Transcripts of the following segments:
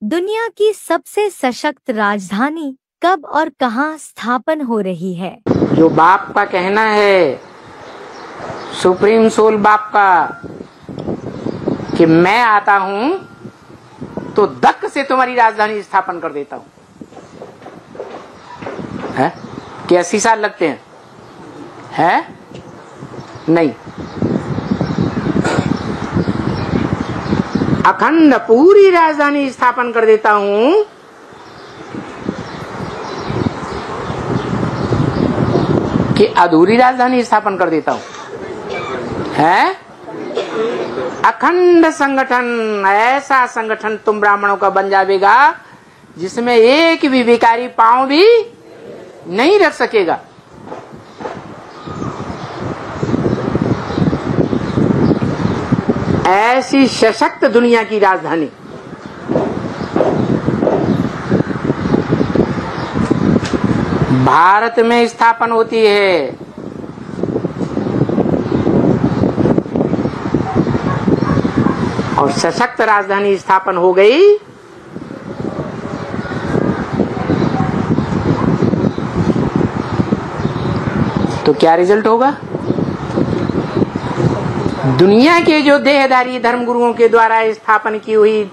दुनिया की सबसे सशक्त राजधानी कब और कहां स्थापन हो रही है? जो बाप का कहना है, सुप्रीम सोल बाप का, कि मैं आता हूं तो दक्क से तुम्हारी राजधानी स्थापन कर देता हूं, है कि 80 साल लगते हैं? है नहीं, अखंड पूरी राजधानी स्थापन कर देता हूं। कि अधूरी राजधानी स्थापन कर देता हूं, है? अखंड संगठन, ऐसा संगठन तुम ब्राह्मणों का बन जाएगा जिसमें एक भी भिखारी पांव भी नहीं रख सकेगा। ऐसी सशक्त दुनिया की राजधानी भारत में स्थापन होती है। और सशक्त राजधानी स्थापन हो गई तो क्या रिजल्ट होगा? दुनिया के जो देहधारी धर्म गुरुओं के द्वारा स्थापन की हुई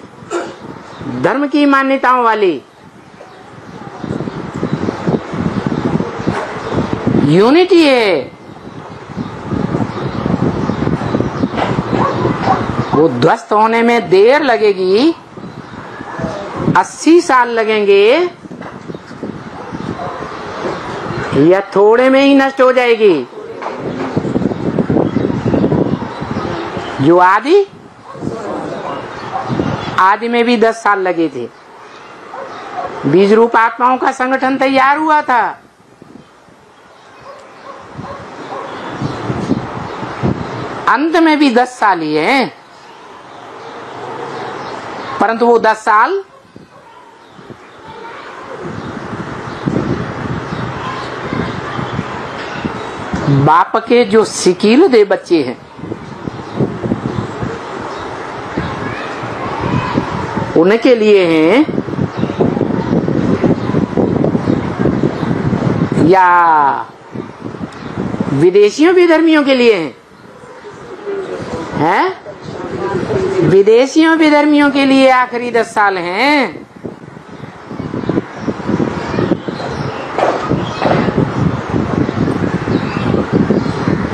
धर्म की मान्यताओं वाली यूनिटी है, वो ध्वस्त होने में देर लगेगी, 80 साल लगेंगे, या थोड़े में ही नष्ट हो जाएगी। जो आदि में भी 10 साल लगे थे। बीज रूप आत्माओं का संगठन तैयार हुआ था, अंत में भी 10 साल ही है, परंतु वो 10 साल बाप के जो सिकील दे बच्चे हैं उनके लिए हैं, या विदेशियों विधर्मियों के लिए हैं? हैं? विदेशियों विधर्मियों के लिए आखिरी 10 साल हैं।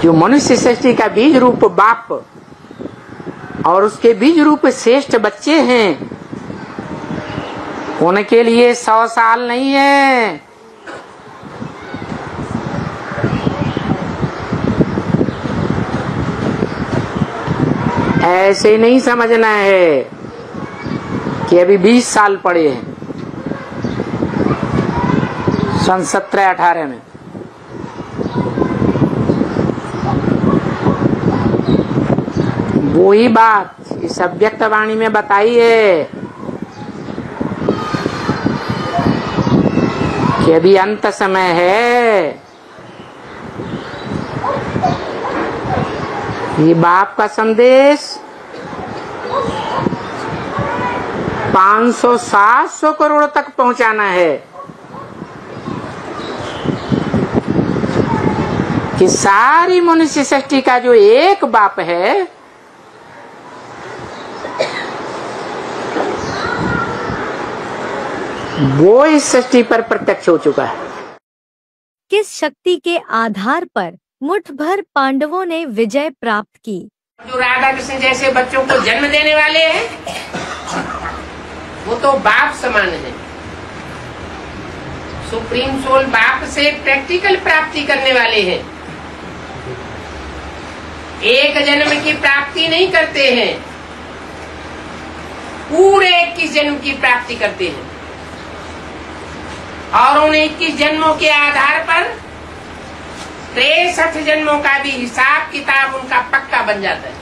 जो मनुष्य सृष्टि का बीज रूप बाप और उसके बीज रूप श्रेष्ठ बच्चे हैं, उनके लिए 100 साल नहीं है, ऐसे नहीं समझना है कि अभी 20 साल पड़े हैं। सन 17-18 में वही बात इस अव्यक्त वाणी में बताई है कि अभी अंत समय है। ये बाप का संदेश 500-700 करोड़ तक पहुंचाना है कि सारी मनुष्य सृष्टि का जो एक बाप है वो इस सृष्टि पर प्रत्यक्ष हो चुका है। किस शक्ति के आधार पर मुठ भर पांडवों ने विजय प्राप्त की? जो राधा कृष्ण जैसे बच्चों को जन्म देने वाले हैं वो तो बाप समान है। सुप्रीम सोल बाप से प्रैक्टिकल प्राप्ति करने वाले हैं, एक जन्म की प्राप्ति नहीं करते हैं, पूरे 21 जन्म की प्राप्ति करते हैं। और उन 21 जन्मों के आधार पर 63 जन्मों का भी हिसाब किताब उनका पक्का बन जाता है।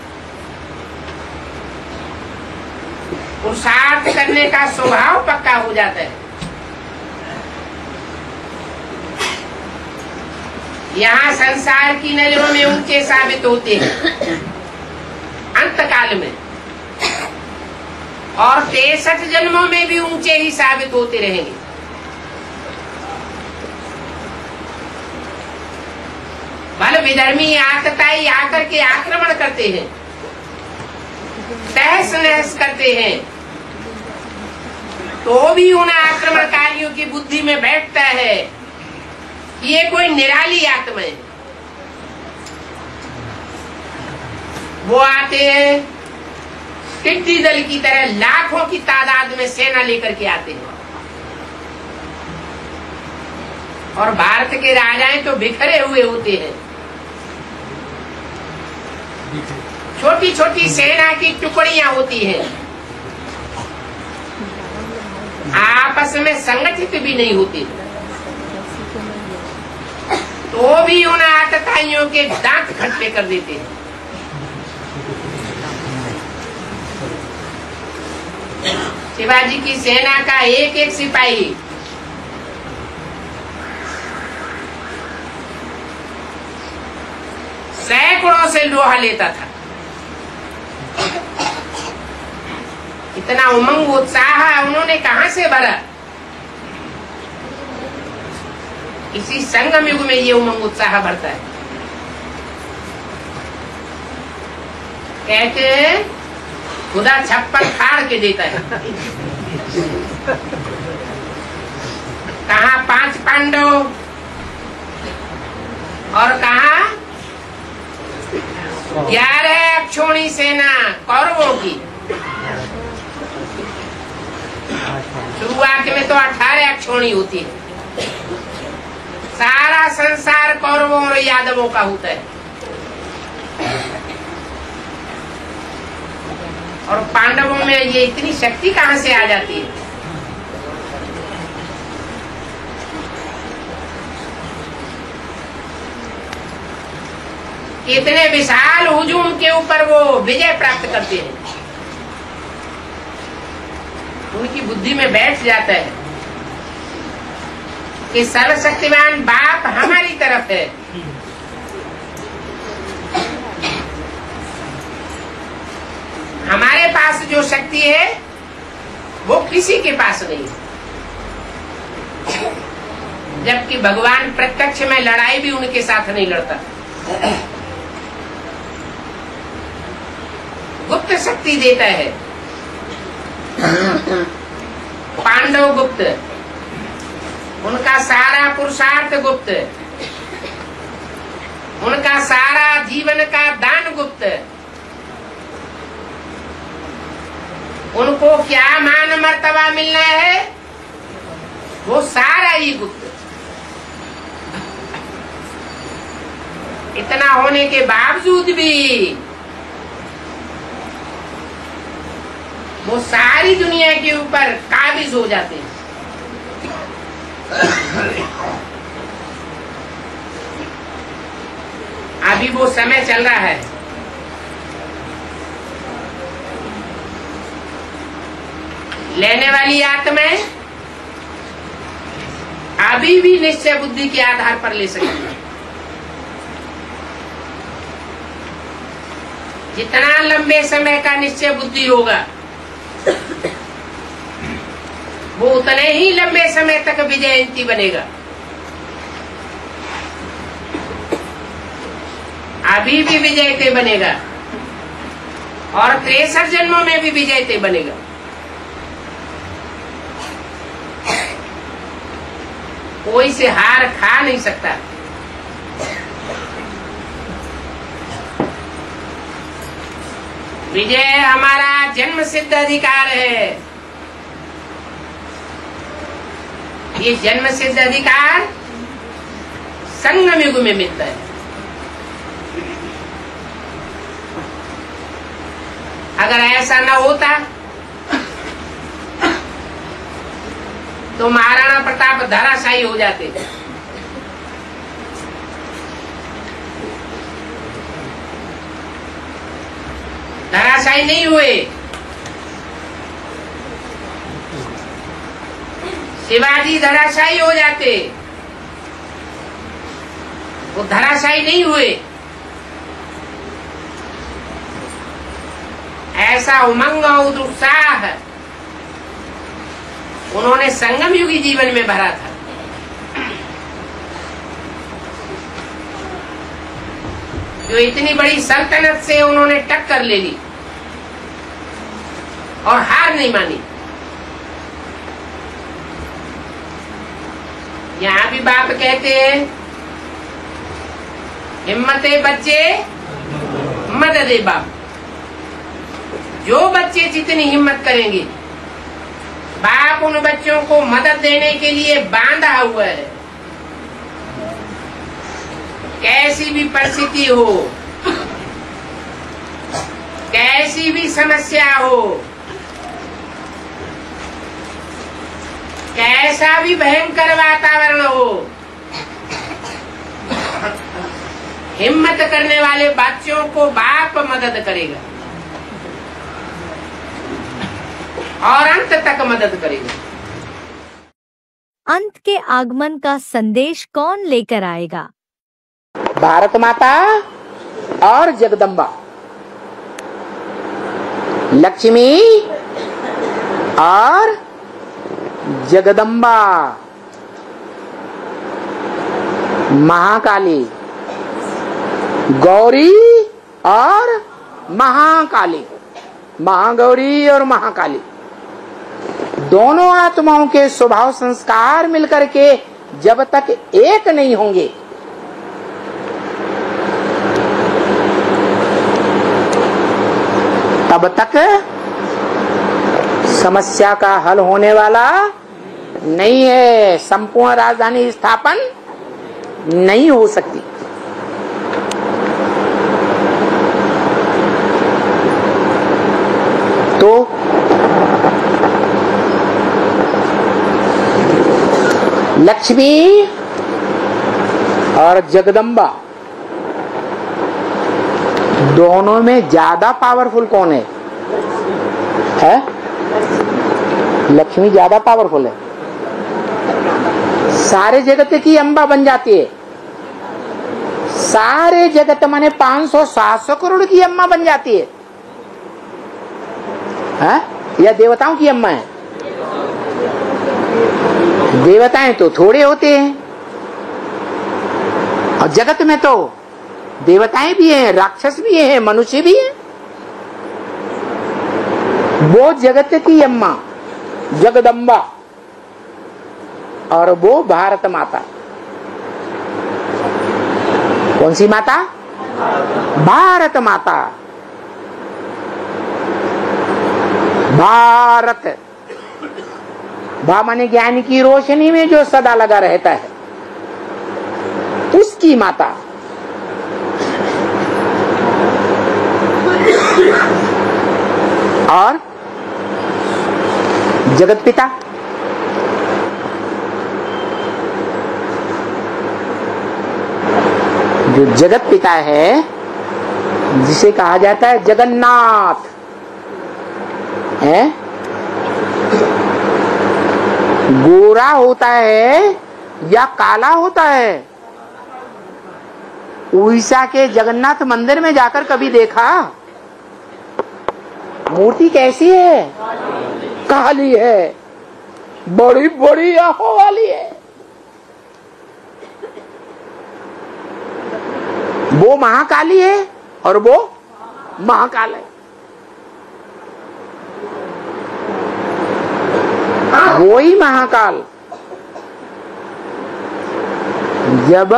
पुरुषार्थ करने का स्वभाव पक्का हो जाता है। यहाँ संसार की नजरों में ऊंचे साबित होते हैं अंत काल में, और 63 जन्मों में भी ऊंचे ही साबित होते रहेंगे। बल विधर्मी आतताई आकर के आक्रमण करते हैं, तहस नहस करते हैं, तो भी उन आक्रमणकारियों की बुद्धि में बैठता है ये कोई निराली आत्मा है। वो आते हैं टिड्डी दल की तरह, लाखों की तादाद में सेना लेकर के आते हैं, और भारत के राजाएं तो बिखरे हुए होते हैं। छोटी छोटी सेना की टुकड़ियां होती हैं, आपस में संगठित भी नहीं होती, तो भी उन आतताइयों के दांत खट्टे कर देते हैं। शिवाजी की सेना का एक एक सिपाही सैकड़ों से लोहा लेता था। इतना उमंग उत्साह उन्होंने कहां से भरा? इसी संगम युग में ये उमंग उत्साह भरता है। कहते हैं खुदा छप्पर फाड़ के देता है। कहा 5 पांडव और कहा 11 अक्षौणी सेना कौरवों की। शुरुआत में तो 18 अक्षौणी होती है। सारा संसार कौरवों और यादवों का होता है, और पांडवों में ये इतनी शक्ति कहां से आ जाती है? इतने विशाल हुजूम के ऊपर वो विजय प्राप्त करते हैं। उनकी बुद्धि में बैठ जाता है कि सर्वशक्तिमान बाप हमारी तरफ है। हमारे पास जो शक्ति है वो किसी के पास नहीं है। जबकि भगवान प्रत्यक्ष में लड़ाई भी उनके साथ नहीं लड़ता। गुप्त शक्ति देता है। पांडव गुप्त, उनका सारा पुरुषार्थ गुप्त, उनका सारा जीवन का दान गुप्त, उनको क्या मान मर्तबा मिलना है वो सारा ही गुप्त। इतना होने के बावजूद भी वो सारी दुनिया के ऊपर काबिज हो जाते हैं। अभी वो समय चल रहा है, लेने वाली आत्माएं अभी भी निश्चय बुद्धि के आधार पर ले सकती है। जितना लंबे समय का निश्चय बुद्धि होगा वो उतने ही लंबे समय तक विजयंती बनेगा। अभी भी विजयते बनेगा और 63 जन्मों में भी विजयते बनेगा। कोई से हार खा नहीं सकता। विजय हमारा जन्म सिद्ध अधिकार है। ये जन्म सिद्ध अधिकार संगम युग में मिलता है। अगर ऐसा न होता तो महाराणा प्रताप धराशायी हो जाते। धराशायी नहीं हुए। शिवाजी धराशायी हो जाते, वो धराशायी नहीं हुए। ऐसा उमंग और उत्साह उन्होंने संगम युगी जीवन में भरा था। जो इतनी बड़ी सल्तनत से उन्होंने टक्कर ले ली और हार नहीं मानी। यहाँ भी बाप कहते हैं, हिम्मते बच्चे मददे बाप। जो बच्चे जितनी हिम्मत करेंगे, बाप उन बच्चों को मदद देने के लिए बांधा हुआ है। कैसी भी परिस्थिति हो, कैसी भी समस्या हो, कैसा भी भयंकर वातावरण हो, हिम्मत करने वाले बच्चों को बाप मदद करेगा और अंत तक मदद करेगा। अंत के आगमन का संदेश कौन लेकर आएगा? भारत माता और जगदम्बा, लक्ष्मी और जगदम्बा, महाकाली, गौरी और महाकाली, महागौरी और महाकाली, दोनों आत्माओं के स्वभाव संस्कार मिलकर के जब तक एक नहीं होंगे, तब तक समस्या का हल होने वाला नहीं है। संपूर्ण राजधानी स्थापन नहीं हो सकती। तो लक्ष्मी और जगदम्बा दोनों में ज्यादा पावरफुल कौन है? लक्ष्मी ज्यादा पावरफुल है। सारे जगत की अम्बा बन जाती है। सारे जगत माने 500-700 करोड़ की अम्मा बन जाती है। या देवताओं की अम्मा है? देवताएं तो थोड़े होते हैं और जगत में तो देवताएं भी हैं, राक्षस भी हैं, मनुष्य भी हैं। वो जगत की अम्मा जगदम्बा और वो भारत माता। कौन सी माता? भारत माता। भारत, भा माने ज्ञान की रोशनी में जो सदा लगा रहता है, उसकी माता। और जगत पिता, जो जगत पिता है, जिसे कहा जाता है जगन्नाथ, है गोरा होता है या काला होता है? उड़ीसा के जगन्नाथ मंदिर में जाकर कभी देखा? मूर्ति कैसी है? काली है, बड़ी बड़ी आंखों वाली है। वो महाकाली है और वो महाकाल है। वो ही महाकाल जब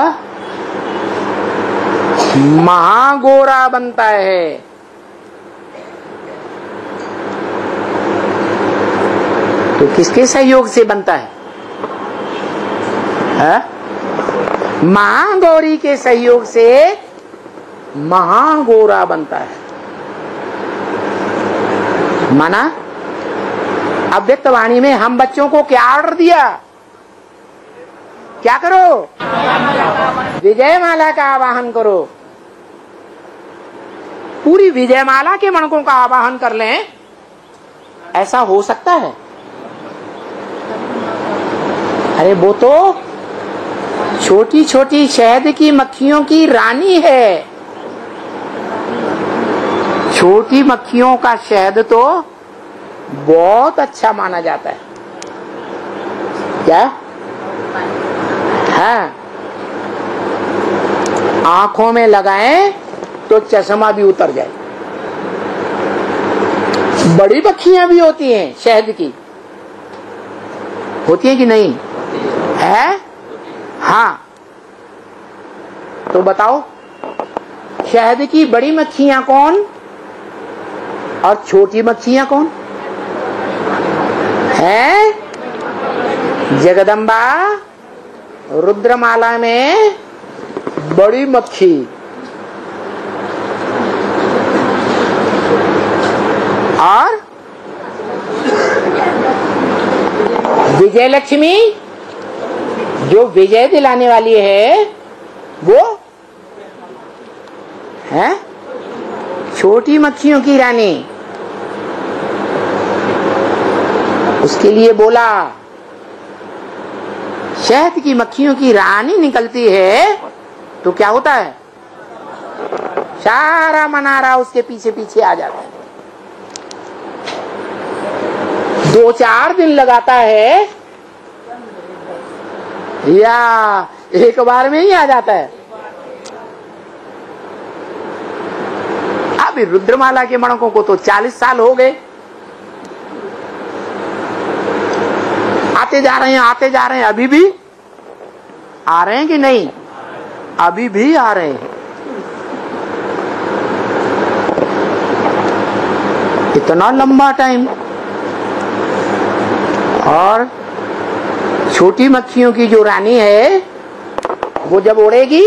महागोरा बनता है, तो किसके सहयोग से बनता है? महागौरी के सहयोग से महागोरा बनता है। माना अव्यक्त वाणी में हम बच्चों को क्या ऑर्डर दिया? क्या करो? विजय माला का आवाहन करो। पूरी विजय माला के मणकों का आवाहन कर लें, ऐसा हो सकता है? अरे वो तो छोटी छोटी शहद की मक्खियों की रानी है। छोटी मक्खियों का शहद तो बहुत अच्छा माना जाता है। क्या? हाँ, आंखों में लगाएं तो चश्मा भी उतर जाए। बड़ी मक्खियां भी होती हैं शहद की, होती है कि नहीं है? हाँ, तो बताओ शहद की बड़ी मक्खियां कौन और छोटी मक्खियां कौन है? जगदम्बा रुद्रमाला में बड़ी मक्खी और विजय लक्ष्मी जो विजय दिलाने वाली है वो है छोटी मक्खियों की रानी। उसके लिए बोला शहद की मक्खियों की रानी निकलती है तो क्या होता है? सारा मनारा उसके पीछे पीछे आ जाता है। 2-4 दिन लगाता है या एक बार में ही आ जाता है? अभी रुद्रमाला के मणकों को तो 40 साल हो गए, आते जा रहे हैं, अभी भी आ रहे हैं कि नहीं? अभी भी आ रहे हैं। इतना लंबा टाइम। और छोटी मक्खियों की जो रानी है वो जब उड़ेगी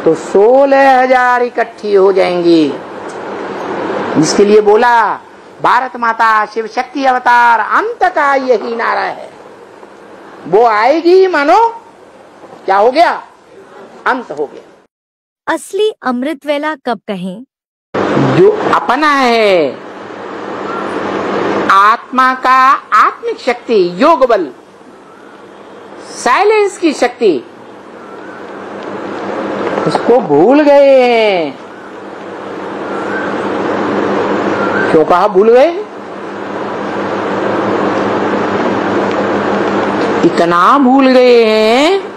तो 16,000 इकट्ठी हो जाएंगी। इसके लिए बोला भारत माता शिव शक्ति अवतार अंत का यही नारा है। वो आएगी मानो क्या हो गया? अंत हो गया। असली अमृत वेला कब कहें? जो अपना है आत्मा का आत्मिक शक्ति, योग बल, साइलेंस की शक्ति, उसको भूल गए हैं। क्यों कहा भूल गए? इतना भूल गए हैं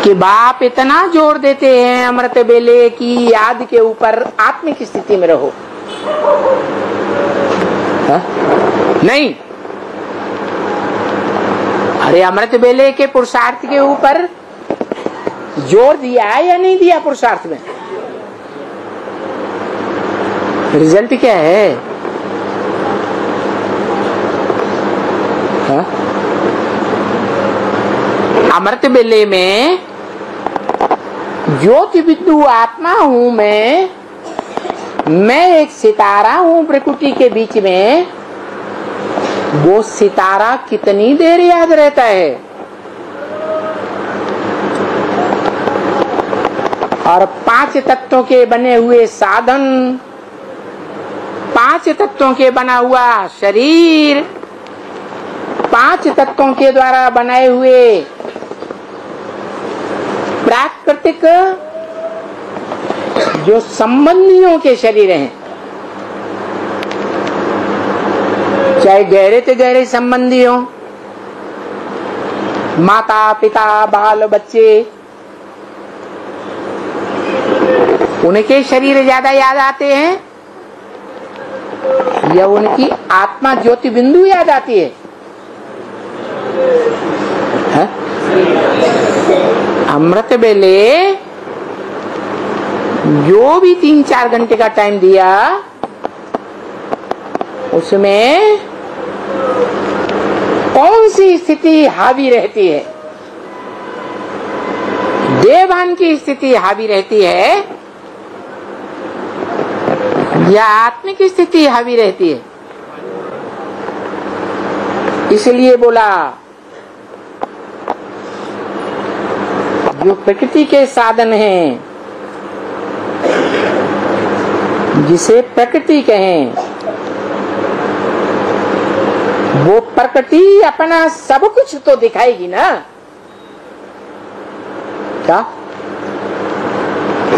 कि बाप इतना जोर देते हैं अमृत बेले की याद के ऊपर, आत्मिक स्थिति में रहो। हा? नहीं, अरे अमृत बेले के पुरुषार्थ के ऊपर जोर दिया है या नहीं दिया? पुरुषार्थ में रिजल्ट क्या है? हा? अमृत बेले में ज्योति बिंदु आत्मा हूं मैं एक सितारा हूं प्रकृति के बीच में। वो सितारा कितनी देर याद रहता है? और 5 तत्वों के बने हुए साधन, 5 तत्वों के बना हुआ शरीर, 5 तत्वों के द्वारा बनाए हुए प्राकृतिक जो संबंधियों के शरीर हैं, चाहे गहरे से गहरे संबंधी हो, माता पिता बाल बच्चे, उनके शरीर ज्यादा याद आते हैं या उनकी आत्मा ज्योति बिंदु याद आती है? अमृत बेले जो भी 3-4 घंटे का टाइम दिया उसमें कौन सी स्थिति हावी रहती है? देवान की स्थिति हावी रहती है या आत्मिक स्थिति हावी रहती है? इसलिए बोला जो प्रकृति के साधन हैं, जिसे प्रकृति कहें, वो प्रकृति अपना सब कुछ तो दिखाएगी ना। क्या?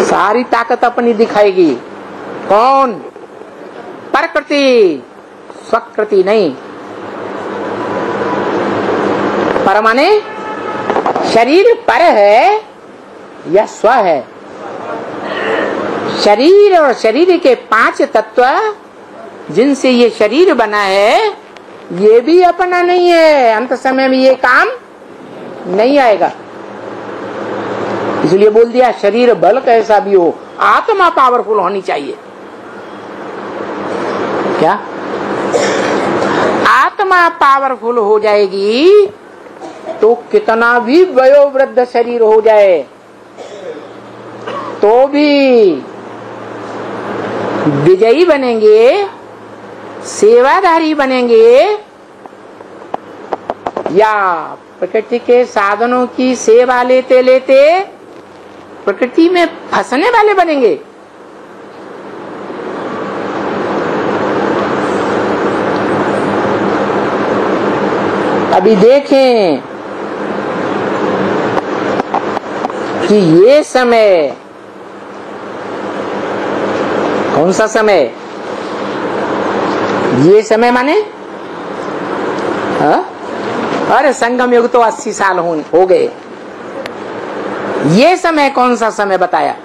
सारी ताकत अपनी दिखाएगी। कौन? प्रकृति। स्वकृति नहीं। पर माने शरीर पर है या स्व है। शरीर और शरीर के 5 तत्व जिनसे ये शरीर बना है, ये भी अपना नहीं है। अंत समय में ये काम नहीं आएगा। इसलिए बोल दिया शरीर बल कैसा भी हो, आत्मा पावरफुल होनी चाहिए। क्या आत्मा पावरफुल हो जाएगी तो कितना भी वयोवृद्ध शरीर हो जाए तो भी विजयी बनेंगे, सेवाधारी बनेंगे, या प्रकृति के साधनों की सेवा लेते लेते प्रकृति में फंसने वाले बनेंगे। अभी देखें कि ये समय कौन सा समय, ये समय माने अरे संगम युग तो 80 साल हो गए। ये समय कौन सा समय बताया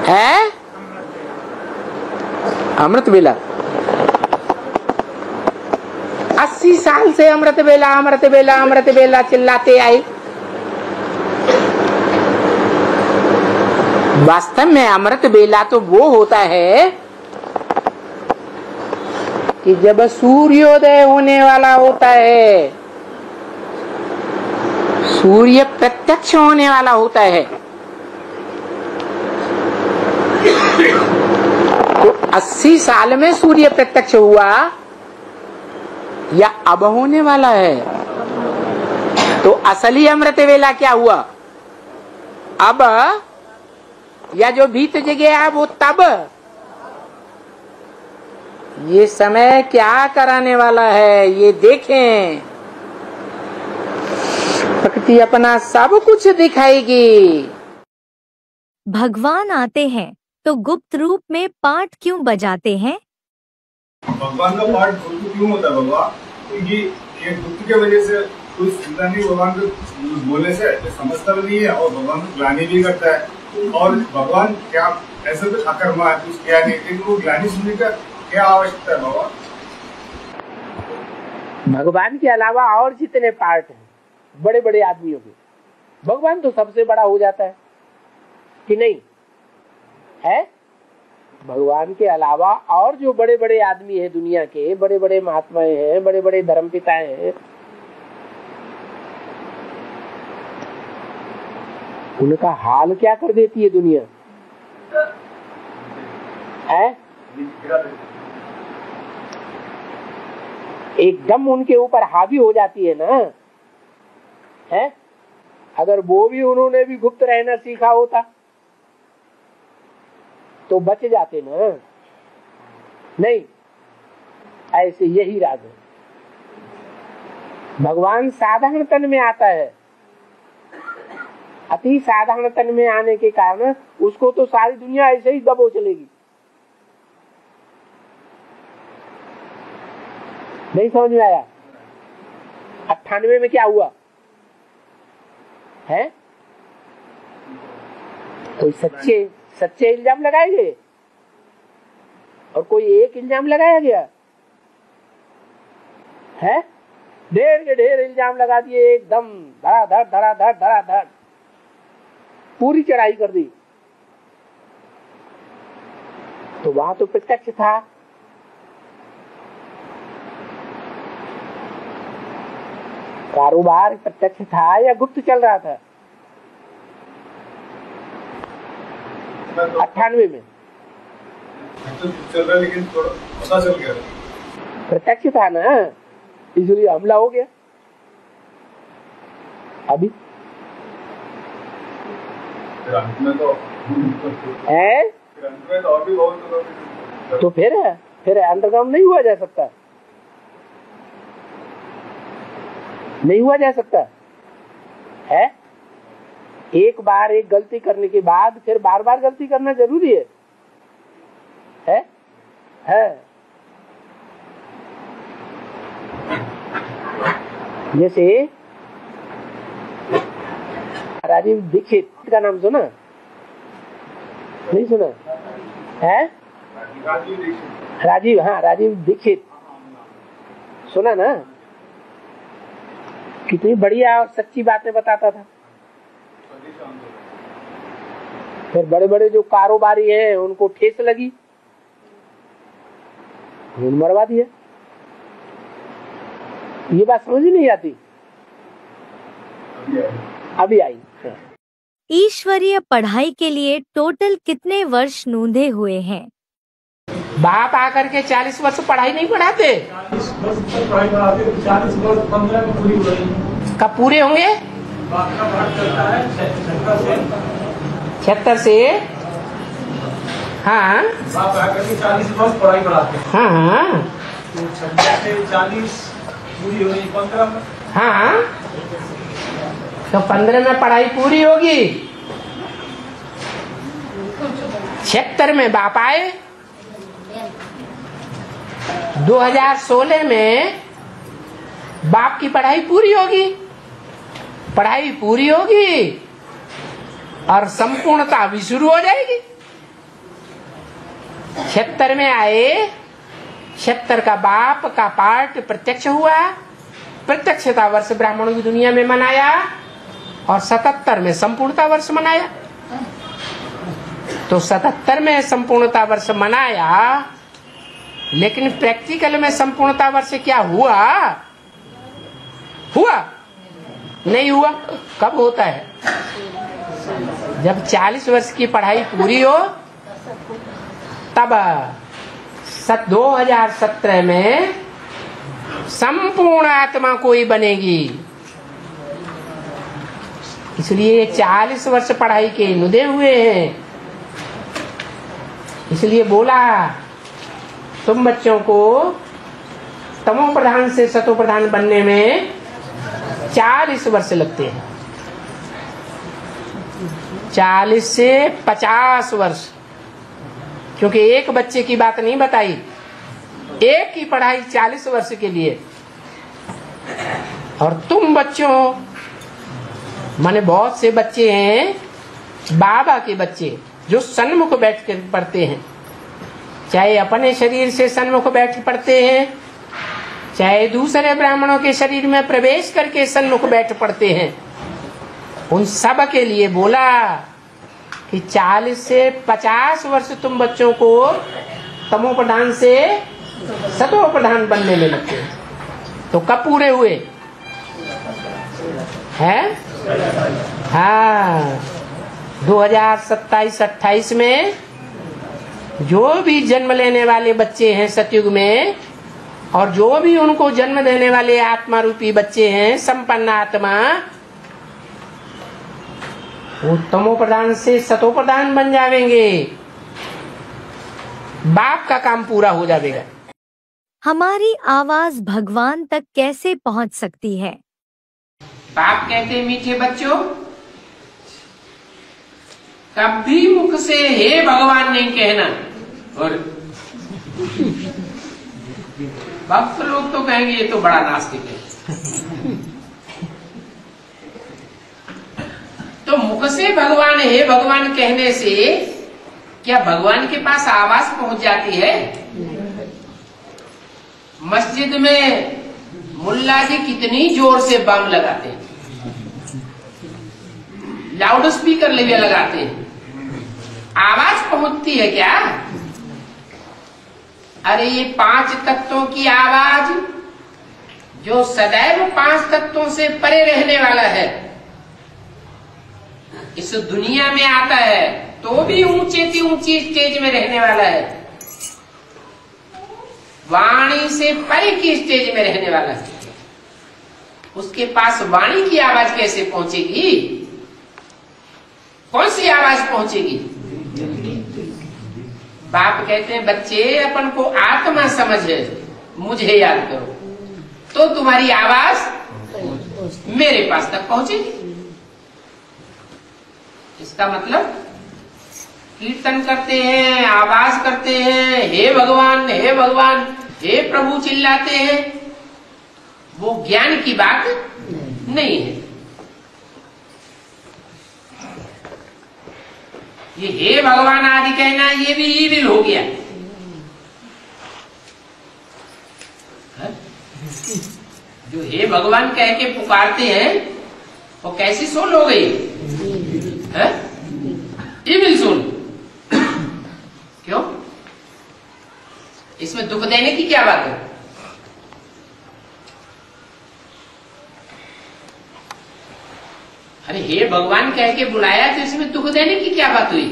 है? अमृत वेला। 80 साल से अमृत वेला अमृत वेला अमृत वेला चिल्लाते आए। वास्तव में अमृत वेला तो वो होता है कि जब सूर्योदय होने वाला होता है, सूर्य प्रत्यक्ष होने वाला होता है। तो 80 साल में सूर्य प्रत्यक्ष हुआ या अब होने वाला है? तो असली अमृत वेला क्या हुआ, अब या जो बीत गया वो तब? ये समय क्या कराने वाला है ये देखें। प्रकृति अपना सब कुछ दिखाएगी। भगवान आते हैं तो गुप्त रूप में पाठ क्यों बजाते हैं? भगवान का पाठ गुप्त क्यों होता है बाबा? क्योंकि ये गुप्त के वजह से कोई सुनता नहीं, भगवान को बोलने से समझता भी नहीं है और भगवान को ग्लानि भी करता है। और भगवान क्या ऐसे तो अकर्मा है, कुछ क्या नहीं, लेकिन वो ग्लानि सुनने का क्या आवश्यकता है बाबा? भगवान के अलावा और जितने पार्ट हैं बड़े बड़े आदमियों के, भगवान तो सबसे बड़ा हो जाता है कि नहीं है? भगवान के अलावा और जो बड़े बड़े आदमी हैं दुनिया के, बड़े बड़े महात्माएं हैं, बड़े बड़े धर्मपिताएं हैं, उनका हाल क्या कर देती है दुनिया है? एकदम उनके ऊपर हावी हो जाती है ना, है? अगर वो भी उन्होंने भी गुप्त रहना सीखा होता तो बच जाते ना। नहीं, ऐसे यही राज है। भगवान साधारण तन में आता है। अति साधारण तन में आने के कारण उसको तो सारी दुनिया ऐसे ही दबो चलेगी। नहीं समझ में आया? 98 में क्या हुआ है? कोई सच्चे इल्जाम लगाए गए और कोई एक इल्जाम लगाया गया है? ढेर के ढेर इल्जाम लगा दिए, एकदम धड़ाधड़ पूरी चढ़ाई कर दी। तो वहां तो प्रत्यक्ष था। कारोबार प्रत्यक्ष था या गुप्त चल रहा था? 98 में चल रहा है, लेकिन थोड़ा पता चल गया प्रत्यक्ष था ना, इसलिए हमला हो गया। अभी अंत में तो है, अंत में तो और भी बहुत तो फिर अंडरग्राउंड नहीं हुआ जा सकता, नहीं हुआ जा सकता है। एक बार एक गलती करने के बाद फिर बार बार गलती करना जरूरी है? जैसे राजीव दीक्षित का नाम सुना? नहीं सुना है? राजीव, हाँ राजीव दीक्षित सुना ना? कितनी बढ़िया और सच्ची बातें बताता था। फिर बड़े बड़े जो कारोबारी हैं उनको ठेस लगी, मरवा दिया। ये बात समझ ही नहीं आती, अभी आई। ईश्वरीय पढ़ाई के लिए टोटल कितने वर्ष नूंदे हुए हैं? बाप आकर के 40 वर्ष पढ़ाई नहीं पढ़ाते? 40 वर्ष तक पढ़ाई पढ़ाते, 40 वर्ष 15 में पूरी हो रही। कब पूरे होंगे? बाप का पाठ करता है 76 से। हाँ बाप आकर के 40 वर्ष पढ़ाई पढ़ाते। हाँ तो 76 से 40 पूरी हो रही 15 में। हाँ, तो 15 में पढ़ाई पूरी होगी। 76 में बाप आए, 2016 में बाप की पढ़ाई पूरी होगी। पढ़ाई पूरी होगी और संपूर्णता भी शुरू हो जाएगी। 76 में आए, 76 का बाप का पाठ प्रत्यक्ष हुआ, प्रत्यक्षता वर्ष ब्राह्मणों की दुनिया में मनाया और 77 में संपूर्णता वर्ष मनाया। तो 77 में संपूर्णता वर्ष मनाया, लेकिन प्रैक्टिकल में संपूर्णता वर्ष क्या हुआ? हुआ नहीं हुआ? कब होता है? जब 40 वर्ष की पढ़ाई पूरी हो, तब 2017 में संपूर्ण आत्मा कोई बनेगी। इसलिए 40 वर्ष पढ़ाई के नुदे हुए हैं। इसलिए बोला तुम बच्चों को तमो प्रधान से सतो प्रधान बनने में 40 वर्ष लगते हैं। 40 से 50 वर्ष, क्योंकि एक बच्चे की बात नहीं बताई, एक की पढ़ाई 40 वर्ष के लिए। और तुम बच्चों, माने बहुत से बच्चे हैं बाबा के बच्चे जो सन्मुख बैठ कर पढ़ते हैं, चाहे अपने शरीर से सन्मुख बैठ पढ़ते हैं, चाहे दूसरे ब्राह्मणों के शरीर में प्रवेश करके सन्मुख बैठ पढ़ते हैं। उन सब के लिए बोला कि 40 से 50 वर्ष तुम बच्चों को तमो प्रधान से सतो प्रधान बनने में लगते हैं। तो कब पूरे हुए हैं? हाँ, 2027-28 में जो भी जन्म लेने वाले बच्चे हैं सतयुग में, और जो भी उनको जन्म देने वाले आत्मा रूपी बच्चे हैं संपन्न आत्मा, वो तमो प्रधान से सतो प्रधान बन जाएंगे। बाप का काम पूरा हो जाएगा। हमारी आवाज भगवान तक कैसे पहुंच सकती है? बाप कहते मीठे बच्चों, कभी मुख से हे भगवान नहीं कहना। और भक्त लोग तो कहेंगे ये तो बड़ा नास्तिक है। तो मुख से भगवान हे भगवान कहने से क्या भगवान के पास आवाज पहुंच जाती है? मस्जिद में मुल्ला जी कितनी जोर से बम लगाते हैं, लाउड स्पीकर लगाते हैं, आवाज पहुंचती है क्या? अरे ये 5 तत्वों की आवाज जो सदैव 5 तत्वों से परे रहने वाला है, इस दुनिया में आता है तो भी ऊंचे से ऊंची स्टेज में रहने वाला है, वाणी से परे की स्टेज में रहने वाला है। उसके पास वाणी की आवाज कैसे पहुंचेगी? कौन सी आवाज पहुंचेगी? बाप कहते हैं बच्चे अपन को आत्मा समझ है, मुझे याद करो तो तुम्हारी आवाज मेरे पास तक पहुंचेगी। इसका मतलब कीर्तन करते हैं, आवाज करते हैं, हे भगवान हे भगवान, हे प्रभु चिल्लाते हैं, वो ज्ञान की बात नहीं है। ये हे भगवान आदि कहना ये भी ईविल हो गया। जो हे भगवान कह के पुकारते हैं वो कैसी सोल हो गई है? Evil soul. क्यों? इसमें दुख देने की क्या बात है? अरे हे भगवान कह के बुलाया तो इसमें दुख देने की क्या बात हुई?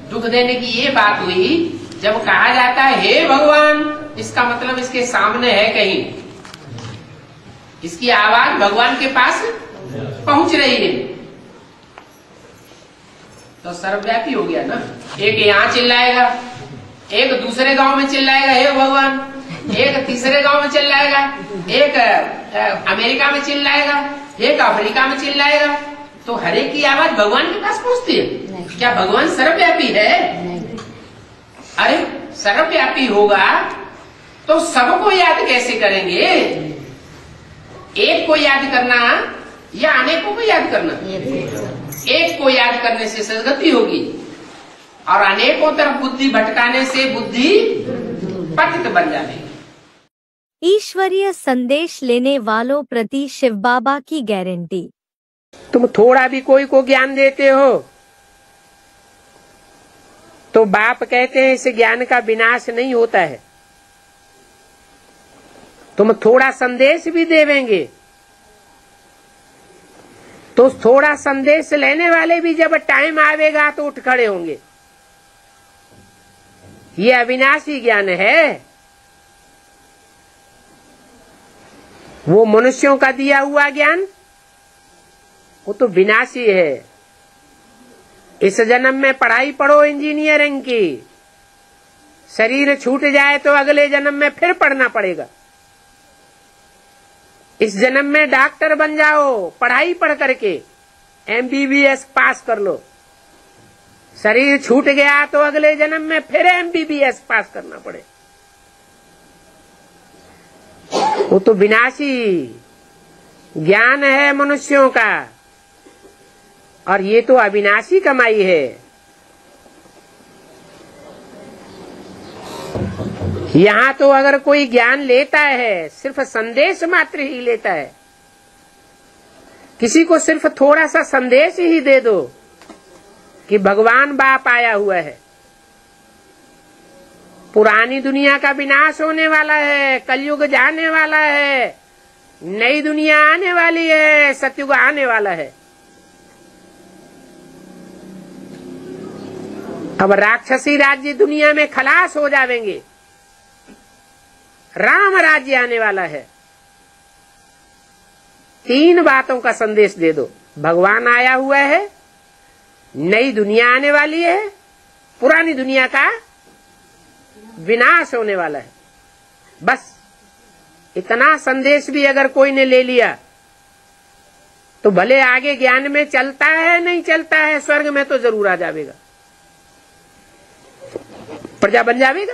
दुख देने की ये बात हुई जब कहा जाता है हे भगवान, इसका मतलब इसके सामने है कहीं, इसकी आवाज भगवान के पास पहुंच रही है, तो सर्वव्यापी हो गया ना। एक यहाँ चिल्लाएगा, एक दूसरे गांव में चिल्लाएगा हे भगवान, एक तीसरे गांव में चिल्लाएगा, एक अमेरिका में चिल्लाएगा, एक अफ्रीका में चिल्लाएगा, तो हर एक की आवाज भगवान के पास पहुंचती है। क्या भगवान सर्वव्यापी है? अरे सर्वव्यापी होगा तो सबको याद कैसे करेंगे? एक को याद करना या अनेकों को याद करना? एक को याद करने से सदगति होगी और अनेकों तरफ बुद्धि भटकाने से बुद्धि पतित बन जाएगी। ईश्वरीय संदेश लेने वालों प्रति शिव बाबा की गारंटी। तुम थोड़ा भी कोई को ज्ञान देते हो तो बाप कहते हैं इस ज्ञान का विनाश नहीं होता है। तुम थोड़ा संदेश भी देवेंगे तो थोड़ा संदेश लेने वाले भी जब टाइम आवेगा तो उठ खड़े होंगे। ये अविनाशी ज्ञान है। वो मनुष्यों का दिया हुआ ज्ञान वो तो विनाशी है। इस जन्म में पढ़ाई पढ़ो इंजीनियरिंग की, शरीर छूट जाए तो अगले जन्म में फिर पढ़ना पड़ेगा। इस जन्म में डॉक्टर बन जाओ, पढ़ाई पढ़ करके MBBS पास कर लो। शरीर छूट गया तो अगले जन्म में फिर MBBS पास करना पड़े। वो तो विनाशी ज्ञान है मनुष्यों का, और ये तो अविनाशी कमाई है। यहाँ तो अगर कोई ज्ञान लेता है सिर्फ संदेश मात्र ही लेता है। किसी को सिर्फ थोड़ा सा संदेश ही दे दो कि भगवान बाप आया हुआ है, पुरानी दुनिया का विनाश होने वाला है, कलयुग जाने वाला है, नई दुनिया आने वाली है, सतयुग आने वाला है। अब राक्षसी राज्य दुनिया में खलास हो जाएंगे, राम राज्य आने वाला है। 3 बातों का संदेश दे दो, भगवान आया हुआ है, नई दुनिया आने वाली है, पुरानी दुनिया का विनाश होने वाला है। बस इतना संदेश भी अगर कोई ने ले लिया तो भले आगे ज्ञान में चलता है नहीं चलता है, स्वर्ग में तो जरूर आ जाएगा, प्रजा बन जाएगा।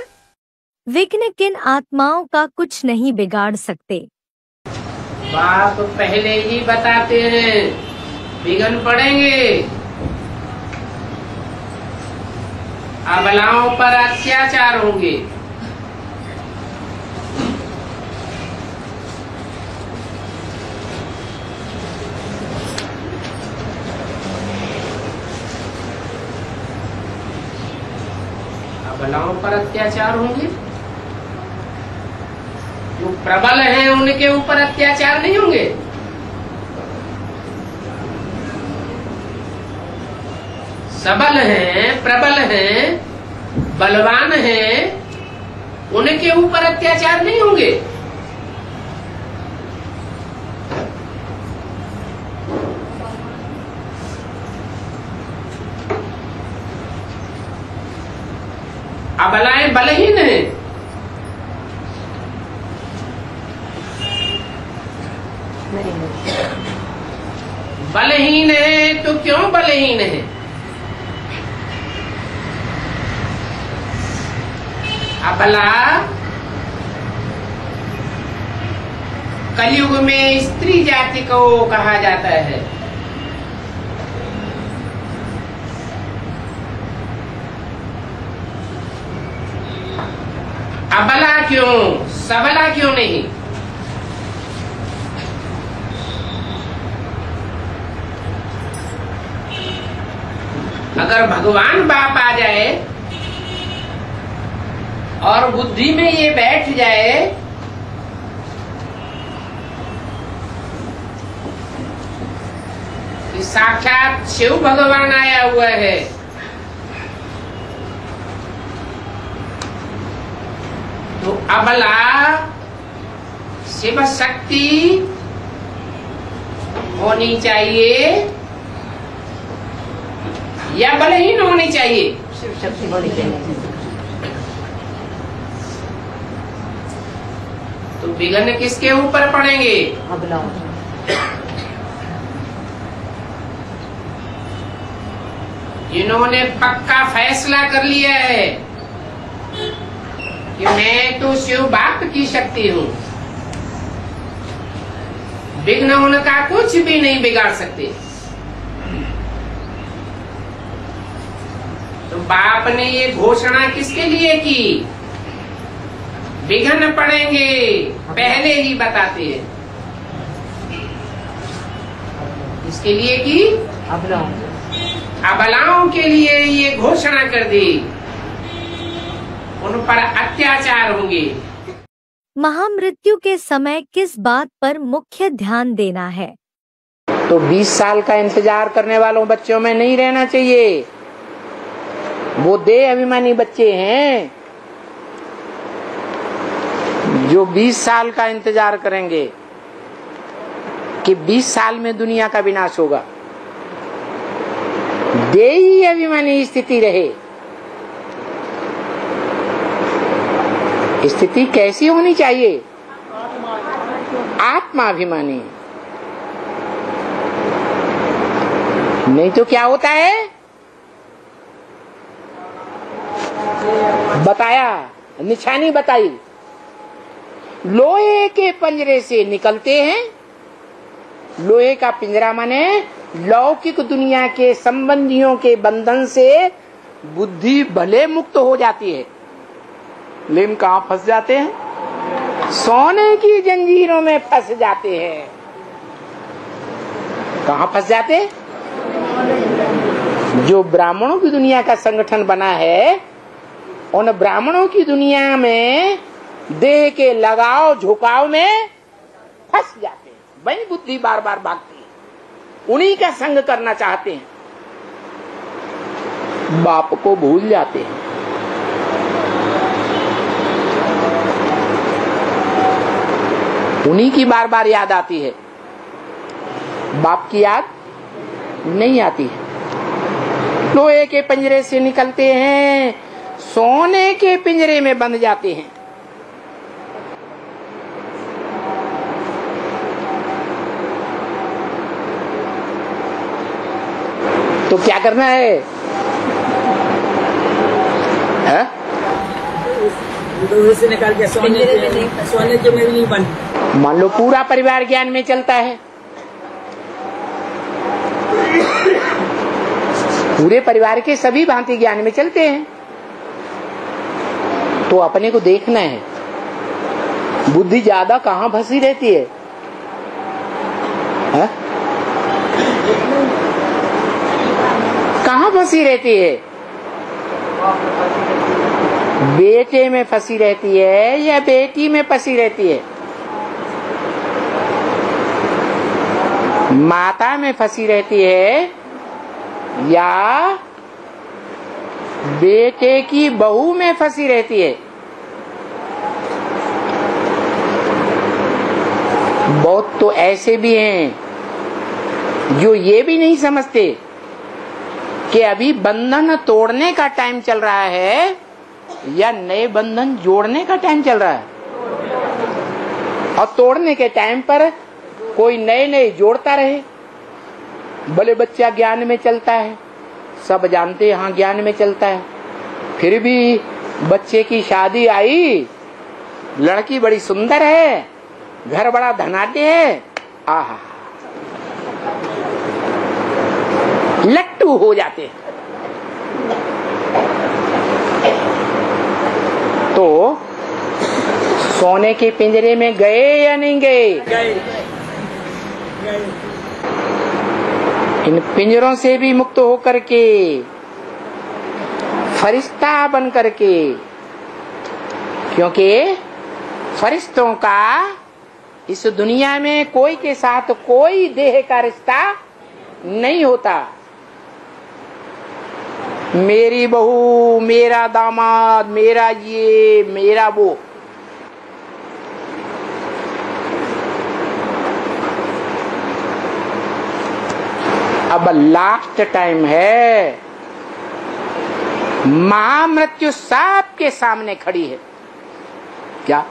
विघ्न किन आत्माओं का कुछ नहीं बिगाड़ सकते। बात तो पहले ही बताते हैं, विघ्न पड़ेंगे। अबलाओं पर अत्याचार होंगे, अबलाओं पर अत्याचार होंगे। जो प्रबल हैं उनके ऊपर अत्याचार नहीं होंगे। सबल हैं, प्रबल हैं, बलवान हैं, उनके ऊपर अत्याचार नहीं होंगे। अबलाएं बलहीन हैं, बलहीन है तो क्यों बलहीन है? अबला कलयुग में स्त्री जाति को कहा जाता है। अबला क्यों, सबला क्यों नहीं? अगर भगवान बाप आ जाए और बुद्धि में ये बैठ जाए कि साक्षात शिव भगवान आया हुआ है, तो अबला शिव शक्ति होनी चाहिए या बलहीन होनी चाहिए? शिव शक्ति होनी चाहिए। तो विघ्न किसके ऊपर पड़ेंगे? अबलाओं। जिन्होंने पक्का फैसला कर लिया है कि मैं तो शिव बाप की शक्ति हूँ, विघ्न उनका कुछ भी नहीं बिगाड़ सकते। तो बाप ने ये घोषणा किसके लिए की? विघ्न पड़ेंगे पहले ही बताते हैं। इसके लिए की अबलाओं के लिए ये घोषणा कर दी, उन पर अत्याचार होंगे। महामृत्यु के समय किस बात पर मुख्य ध्यान देना है? तो 20 साल का इंतजार करने वालों बच्चों में नहीं रहना चाहिए। वो देह अभिमानी बच्चे हैं जो 20 साल का इंतजार करेंगे कि 20 साल में दुनिया का विनाश होगा। देही अभिमानी स्थिति रहे। स्थिति कैसी होनी चाहिए? आत्माभिमानी। नहीं तो क्या होता है? बताया, निशानी बताई, लोहे के पिंजरे से निकलते हैं। लोहे का पिंजरा माने लौकिक दुनिया के संबंधियों के बंधन से बुद्धि भले मुक्त हो जाती है, लेकिन कहाँ फंस जाते हैं? सोने की जंजीरों में फंस जाते हैं। कहाँ फंस जाते? जो ब्राह्मणों की दुनिया का संगठन बना है, उन ब्राह्मणों की दुनिया में देह के लगाव झुकाव में फंस जाते हैं। वही बुद्धि बार बार भागती है, उन्हीं का संग करना चाहते हैं, बाप को भूल जाते हैं। उन्हीं की बार बार याद आती है, बाप की याद नहीं आती है। लोहे के पिंजरे से निकलते हैं, सोने के पिंजरे में बंध जाते हैं। तो क्या करना है? लोहे से निकाल के सोने के में नहीं बंद। मान लो पूरा परिवार ज्ञान में चलता है, पूरे परिवार के सभी भांति ज्ञान में चलते हैं, तो अपने को देखना है बुद्धि ज्यादा कहाँ फंसी रहती है? कहाँ फंसी रहती है? बेटे में फंसी रहती है या बेटी में फंसी रहती है? माता में फंसी रहती है या बेटे की बहू में फंसी रहती है? बहुत तो ऐसे भी हैं जो ये भी नहीं समझते कि अभी बंधन तोड़ने का टाइम चल रहा है या नए बंधन जोड़ने का टाइम चल रहा है। और तोड़ने के टाइम पर कोई नए नए जोड़ता रहे। भले बच्चा ज्ञान में चलता है, सब जानते हैं हाँ ज्ञान में चलता है, फिर भी बच्चे की शादी आई, लड़की बड़ी सुंदर है, घर बड़ा धनाढ्य है, आहा, लट्टू हो जाते हैं। तो सोने के पिंजरे में गए या नहीं गए? इन पिंजरों से भी मुक्त होकर के फरिश्ता बन करके, क्योंकि फरिश्तों का इस दुनिया में कोई के साथ कोई देह का रिश्ता नहीं होता। मेरी बहू, मेरा दामाद, मेरा ये, मेरा वो। अब लास्ट टाइम है, महामृत्यु सबके सामने खड़ी है। क्या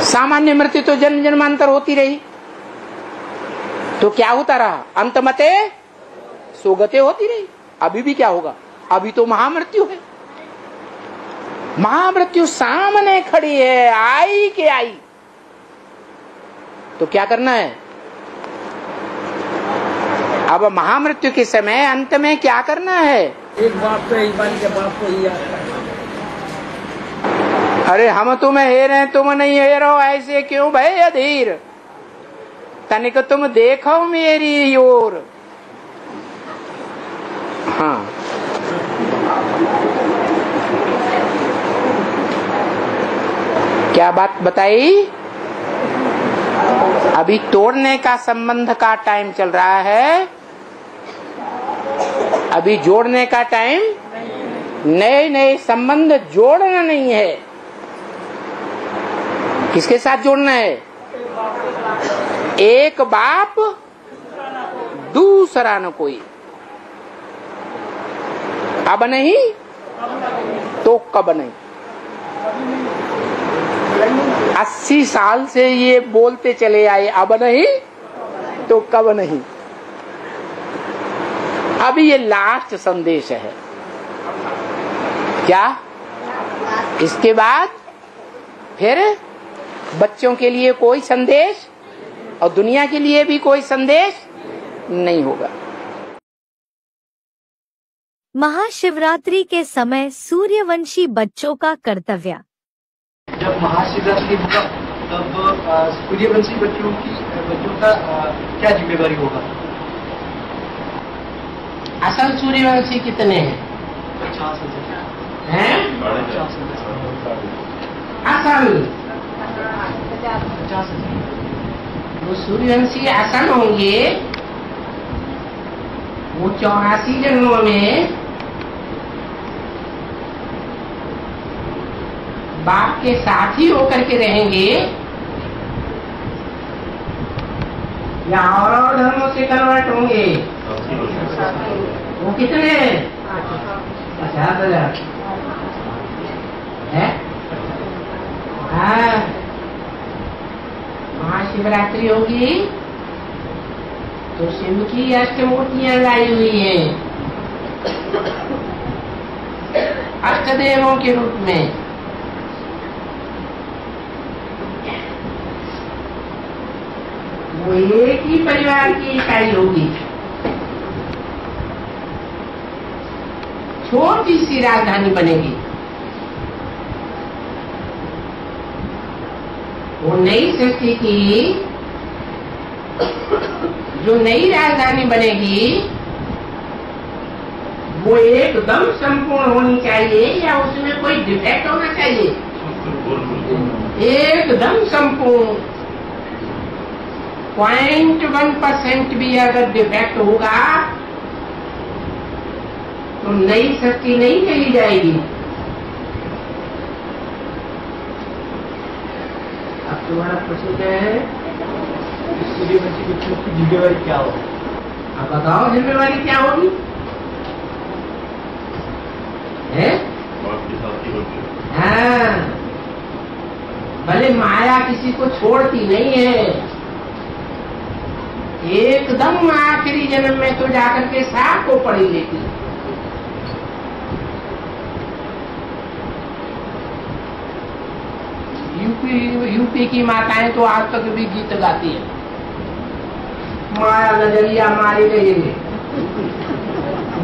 सामान्य मृत्यु तो जन्म जन्मांतर होती रही, तो क्या होता रहा? अंतमते सोगते होती रही। अभी भी क्या होगा? अभी तो महामृत्यु है। महामृत्यु सामने खड़ी है, आई के आई। तो क्या करना है? अब महामृत्यु के समय अंत में क्या करना है? एक बाप तो एक बार के बाप को ही याद करना। अरे हम तुम्हें हेर हैं, तुम नहीं हेरो, ऐसे क्यों भय अधीर? तनिक तुम देखो मेरी ओर। हाँ, क्या बात बताई? अभी तोड़ने का संबंध का टाइम चल रहा है, अभी जोड़ने का टाइम। नए नए संबंध जोड़ना नहीं है। किसके साथ जोड़ना है? एक बाप दूसरा न कोई। अब नहीं तो कब नहीं। 80 साल से ये बोलते चले आए, अब नहीं तो कब नहीं। अब ये लास्ट संदेश है। क्या? इसके बाद फिर बच्चों के लिए कोई संदेश और दुनिया के लिए भी कोई संदेश नहीं होगा। महाशिवरात्रि के समय सूर्यवंशी बच्चों का कर्तव्य। जब महाशिवरात्रि होगा तब सूर्यवंशी बच्चों का क्या जिम्मेवारी होगा? असल सूर्यवंशी कितने हैं? 50 हैं? 50 असल 50 वो सूर्यवंशी असल होंगे, वो 84 जन्मों में बाप के साथ ही होकर के रहेंगे या और धर्मों से कन्वर्ट होंगे? वो कितने? 50,000 है। हाँ, महाशिवरात्रि होगी तो शिव की अष्टमूर्तियां लाई हुई हैं अष्टदेवों के रूप में। वो एक ही परिवार की इकाई होगी। छोटी सी राजधानी बनेगी। वो नई सृष्टि की जो नई राजधानी बनेगी वो एकदम संपूर्ण होनी चाहिए या उसमें कोई डिफेक्ट होना चाहिए? एकदम संपूर्ण। 0.1% भी अगर डिफेक्ट होगा तो नई सृष्टि नहीं चली जाएगी। अब तुम्हारा प्रश्न क्या है? सूर्यवंशी बच्चों की जिम्मेवारी क्या होगी? अब बताओ जिम्मेवारी क्या होगी? है? हाँ, भले माया किसी को छोड़ती नहीं है, एकदम आखिरी जन्म में तो जाकर के सांप को पड़ी लेती। यूपी यूपी की माताएं तो आज तक भी गीत गाती है। माया नजरिया मारी गई,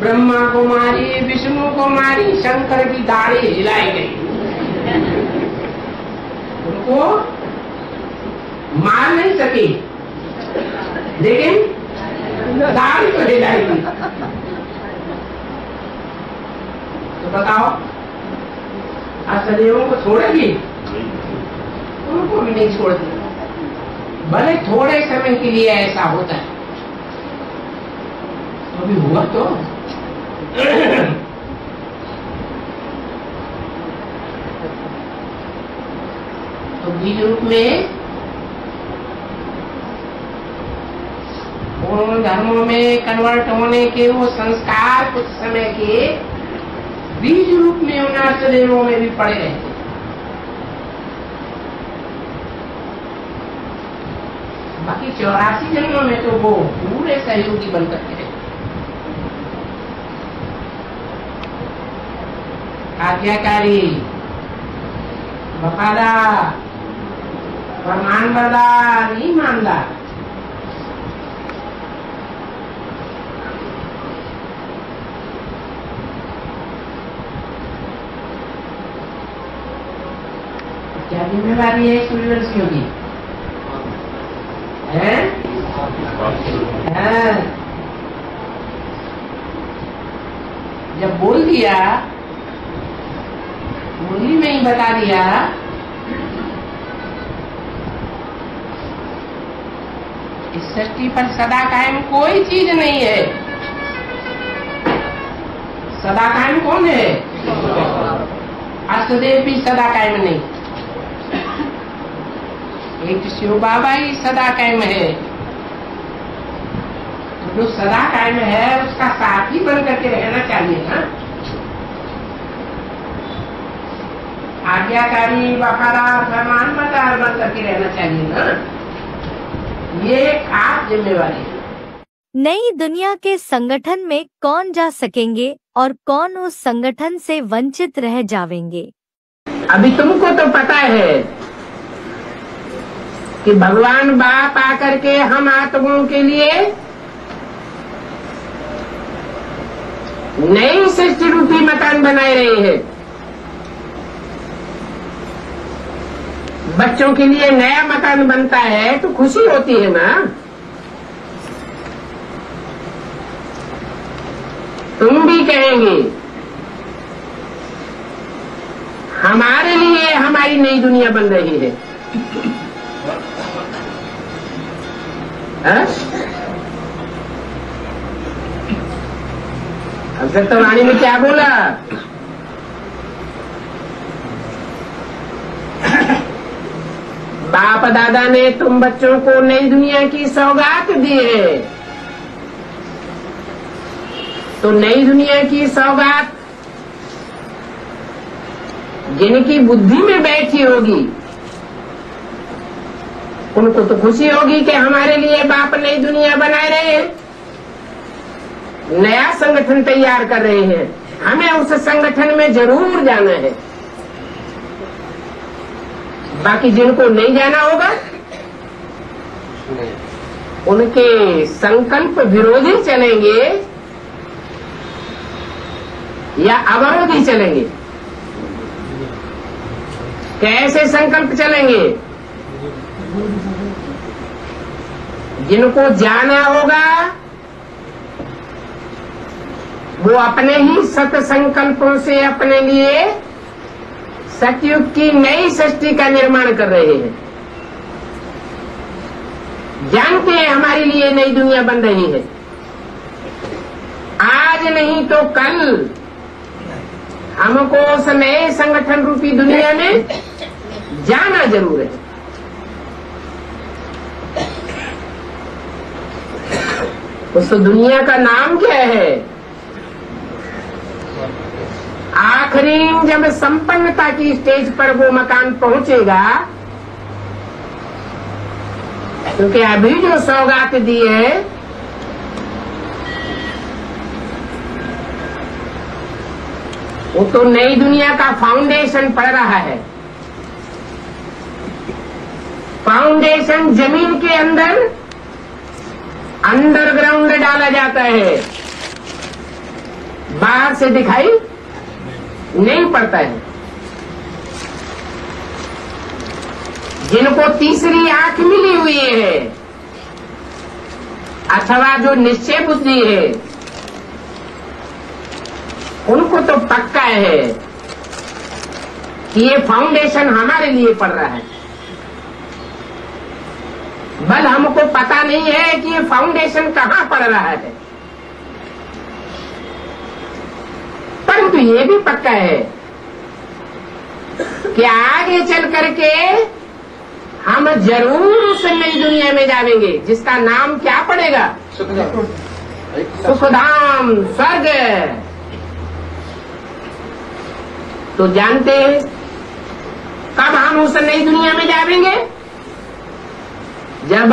ब्रह्मा को मारी, विष्णु को मारी, शंकर की दाढ़ी हिलाई गई। उनको मार नहीं सकी, लेकिन दाढ़ी तो हिलाई गई। तो बताओ असलियों को छोड़ेगी? उनको भी नहीं छोड़ती, भले थोड़े समय के लिए ऐसा होता है। अभी हुआ तो बीज रूप में उन धर्मों में कन्वर्ट होने के वो संस्कार कुछ समय के बीज रूप में उन शरीरों में भी पड़े रहते। बाकी 84 जन्मों में तो वो पूरे सहयोगी बन करके रहे। आज्ञाकारी, वफादार, फरमानबरदार, ईमानदार। क्या जिम्मेवारी है सूर्यवंशियों की? है? जब बोल दिया, मुरली में ही बता दिया, इस सृष्टि पर सदा कायम कोई चीज नहीं है। सदा कायम कौन है? अष्टदेव भी सदा कायम नहीं, एक शिव बाबा ही सदा कायम है। तो जो सदा कायम है उसका साथी बन करके रहना चाहिए ना। आज्ञाकारी, वफादार, फरमानबरदार बन करके रहना चाहिए ना। ये खास जिम्मेवारी है। नई दुनिया के संगठन में कौन जा सकेंगे और कौन उस संगठन से वंचित रह जावेंगे? अभी तुमको तो पता है कि भगवान बाप आकर के हम आत्माओं के लिए नई सृष्टि रूपी मकान बनाए रहे हैं। बच्चों के लिए नया मकान बनता है तो खुशी होती है ना। तुम भी कहेंगे हमारे लिए हमारी नई दुनिया बन रही है। अब तो रानी ने क्या बोला? बाप दादा ने तुम बच्चों को नई दुनिया की सौगात दी है, तो नई दुनिया की सौगात जिनकी बुद्धि में बैठी होगी उनको तो खुशी होगी कि हमारे लिए बाप नई दुनिया बनाए रहे हैं, नया संगठन तैयार कर रहे हैं, हमें उस संगठन में जरूर जाना है। बाकी जिनको नहीं जाना होगा उनके संकल्प विरोधी चलेंगे या अवरोधी चलेंगे? कैसे संकल्प चलेंगे? जिनको जाना होगा वो अपने ही सत संकल्पों से अपने लिए सतयुग की नई सृष्टि का निर्माण कर रहे हैं। जानते हैं हमारे लिए नई दुनिया बन रही है। आज नहीं तो कल हमको उस नए संगठन रूपी दुनिया में जाना जरूर है। उस दुनिया का नाम क्या है? आखिरी जब संपन्नता की स्टेज पर वो मकान पहुंचेगा, क्योंकि अभी जो सौगात दी है वो तो नई दुनिया का फाउंडेशन पड़ रहा है। फाउंडेशन जमीन के अंदर अंडरग्राउंड डाला जाता है, बाहर से दिखाई नहीं पड़ता है। जिनको तीसरी आंख मिली हुई है अथवा जो निश्चय बुद्धि है, उनको तो पक्का है कि ये फाउंडेशन हमारे लिए पड़ रहा है। बल हमको पता नहीं है कि ये फाउंडेशन कहां पड़ रहा है, परंतु ये भी पक्का है कि आगे चल करके हम जरूर उस नई दुनिया में जाएंगे जिसका नाम क्या पड़ेगा? सुखधाम, स्वर्ग। तो जानते हैं कब हम उस नई दुनिया में जाएंगे? जब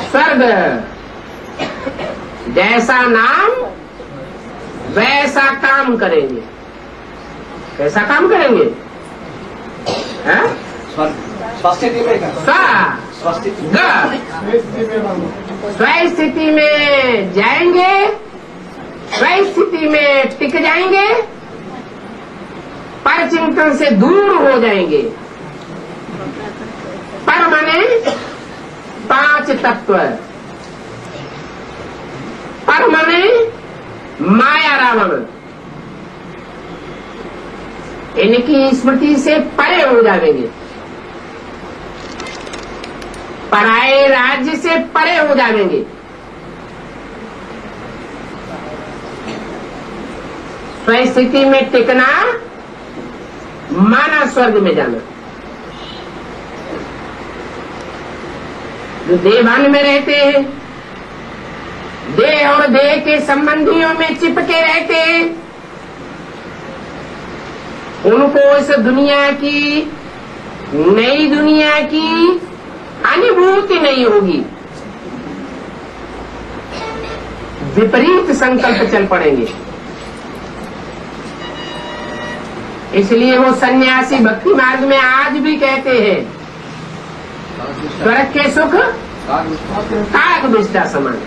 स्वर्ग, जैसा नाम वैसा काम करेंगे। कैसा काम करेंगे? स्वस्थिति में जाएंगे, स्वस्थिति में टिक जाएंगे, पर चिंतन से दूर हो जाएंगे। पर माने 5 तत्व, पर माने माया रावण, इनकी स्मृति से परे हो जाएंगे, पराये राज्य से परे हो जाएंगे। स्वस्थिति में टिकना माना स्वर्ग में जाना। जो देवान में रहते हैं, देह और देह के संबंधियों में चिपके रहते हैं, उनको इस दुनिया की, नई दुनिया की अनुभूति नहीं होगी। विपरीत संकल्प चल पड़ेंगे। इसलिए वो सन्यासी भक्ति मार्ग में आज भी कहते हैं स्वर्ग के सुख काक विष्टा समान।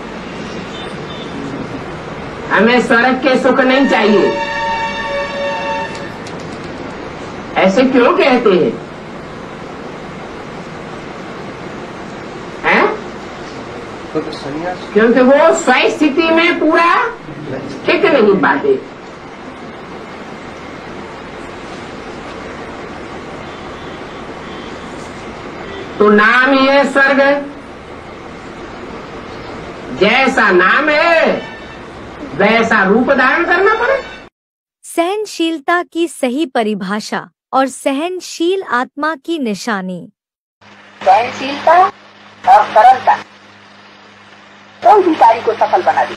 हमें स्वर्ग के सुख नहीं चाहिए। ऐसे क्यों कहते हैं? क्योंकि वो स्वस्थिति में पूरा टिक नहीं पाते। तो नाम ही है स्वर्ग। जैसा नाम है वैसा रूप धारण करना पड़े। सहनशीलता की सही परिभाषा और सहनशील आत्मा की निशानी। सहनशीलता और सरलता कोई भी कार्य को सफल बना दी।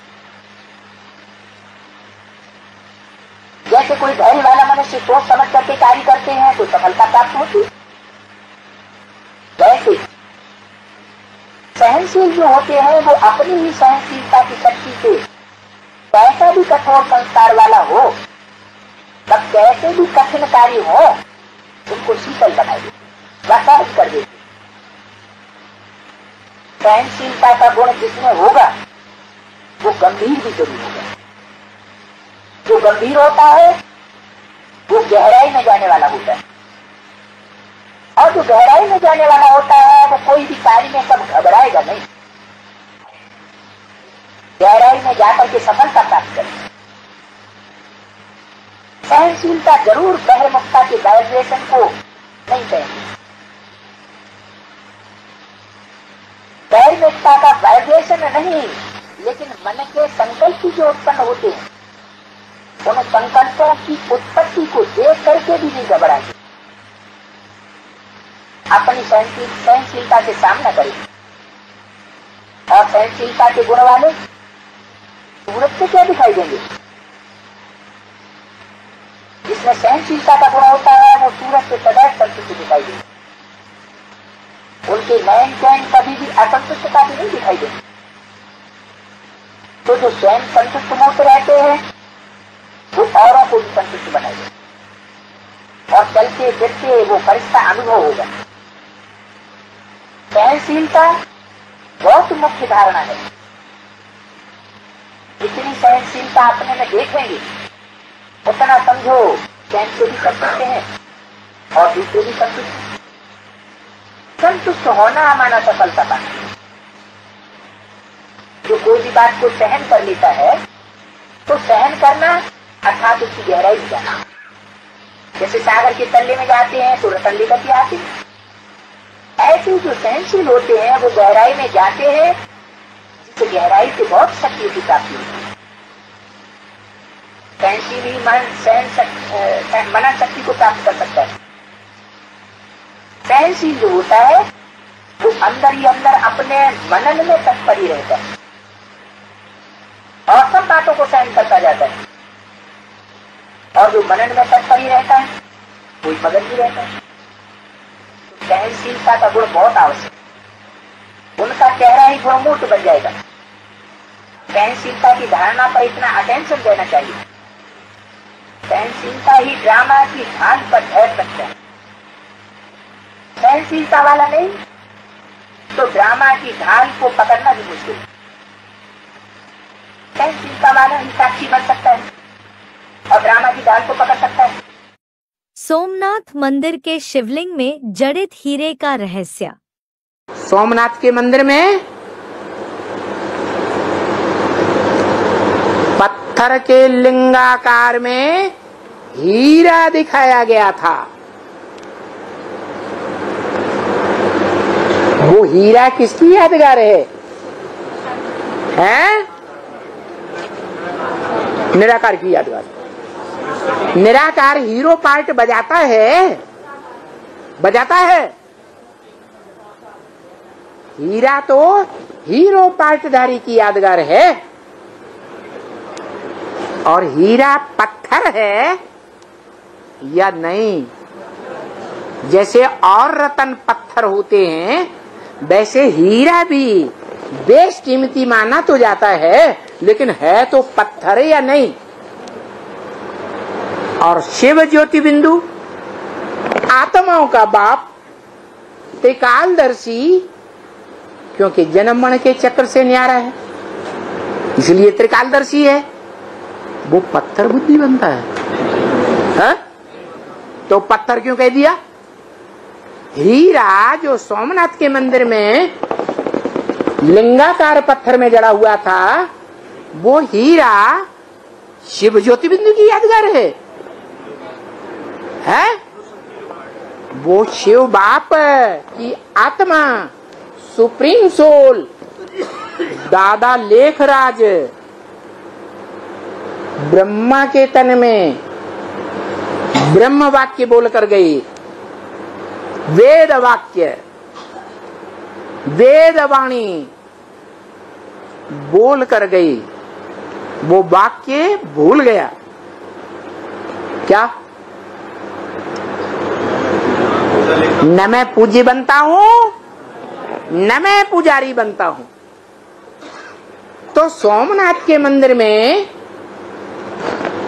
जैसे कोई धैर्य वाला मनुष्य सोच समझ करके कार्य करते हैं तो सफलता प्राप्त होती है, वैसे सहनशील जो होते हैं वो अपनी ही सहनशीलता की शक्ति से कैसा भी कठोर संस्कार वाला हो, तब कैसे भी कठिन कार्य हो, उनको शीतल बना दे, सहज कर देते। सहनशीलता का गुण जिसमें होगा वो गंभीर भी जरूर होगा। जो गंभीर होता है वो गहराई में जाने वाला होता है, और जो गहराई में जाने वाला होता है वो कोई भी कार्य में कब घबराएगा नहीं, गहराई में जाकर के सफलता प्राप्त करेगा। सहनशीलता जरूर बहिर्मुखता के वाइब्रेशन को नहीं कहेंगे। बहिर्मुखता का वाइब्रेशन नहीं, लेकिन मन के संकल्प जो उत्पन्न होते हैं, उन संकल्पों की उत्पत्ति को देख करके भी नहीं घबराएंगे। अपनी सहनशीलता से सामना करेंगे। और सहनशीलता के गुण वाले सूरत से क्या दिखाई देंगे? जिसमें सहनशीलता का गुण होता है वो सूरत से सदैव संतुष्ट दिखाई देंगे। उनके नयन चैन कभी भी असंतुष्टता भी नहीं दिखाई देंगे। तो जो स्वयं संतुष्ट मूर्त रहते हैं वो औरों को भी संतुष्ट बनाएंगे, और चलते फिरते वो फरिश्ता अनुभव होगा। सहनशीलता बहुत मुख्य धारणा है। जितनी सहनशीलता अपने में देखेंगे उतना समझो सहन से भी कर सकते हैं और दूसरे भी कर सकते हैं। संतुष्ट होना हमारा सफलता पाना। जो कोई भी बात को सहन कर लेता है तो सहन करना अर्थात उसकी गहराई में जाना। जैसे सागर के तल्ले में जाते हैं तो रतन लेकर के आते हैं, ऐसे जो सहनशील होते हैं वो गहराई में जाते हैं, जिससे गहराई से बहुत शक्ति की प्राप्ति होती है। सहनशील ही मनन शक्ति को प्राप्त कर सकता है। सहनशील जो होता है वो अंदर ही अंदर अपने मनन में तत्पर ही रहता है और सब बातों को सहन करता जाता है। और जो मनन में तत्पर ही रहता है कोई मगन भी रहता है। तो सहनशीलता का गुण बहुत आवश्यक। उनका चेहरा ही गुणमूर्त बन जाएगा। सहनशीलता की धारणा पर इतना अटेंशन देना चाहिए। सहनशीलता ही ड्रामा की ढाल पर ठहर सकता है। सहनशीलता वाला नहीं तो ड्रामा की ढाल को पकड़ना भी मुश्किल। सहनशीलता वाला ही साक्षी बन सकता है और ड्रामा की ढाल को पकड़ सकता है। सोमनाथ मंदिर के शिवलिंग में जड़ित हीरे का रहस्य। सोमनाथ के मंदिर में पत्थर के लिंगाकार में हीरा दिखाया गया था। वो हीरा किसकी यादगार है? निराकार की यादगार। निराकार हीरो पार्ट बजाता है। हीरा तो हीरो पार्टधारी की यादगार है और हीरा पत्थर है या नहीं। जैसे और रतन पत्थर होते हैं वैसे हीरा भी बेश कीमती माना तो जाता है, लेकिन है तो पत्थर या नहीं। और शिव ज्योति बिंदु आत्माओं का बाप त्रिकालदर्शी, क्योंकि जन्म मरण के चक्र से न्यारा है इसलिए त्रिकालदर्शी है। वो पत्थर बुद्धि बनता है, तो पत्थर क्यों कह दिया? हीरा जो सोमनाथ के मंदिर में लिंगाकार पत्थर में जड़ा हुआ था, वो हीरा शिव ज्योति बिंदु की यादगार है। वो शिव बाप की आत्मा सुप्रीम सोल दादा लेखराज ब्रह्मा के तन में ब्रह्म वाक्य बोल कर गई। वेद वाक्य वेद वाणी बोल कर गई। वो वाक्य भूल गया क्या? न मैं पूज्य बनता हूं न मैं पुजारी बनता हूं। तो सोमनाथ के मंदिर में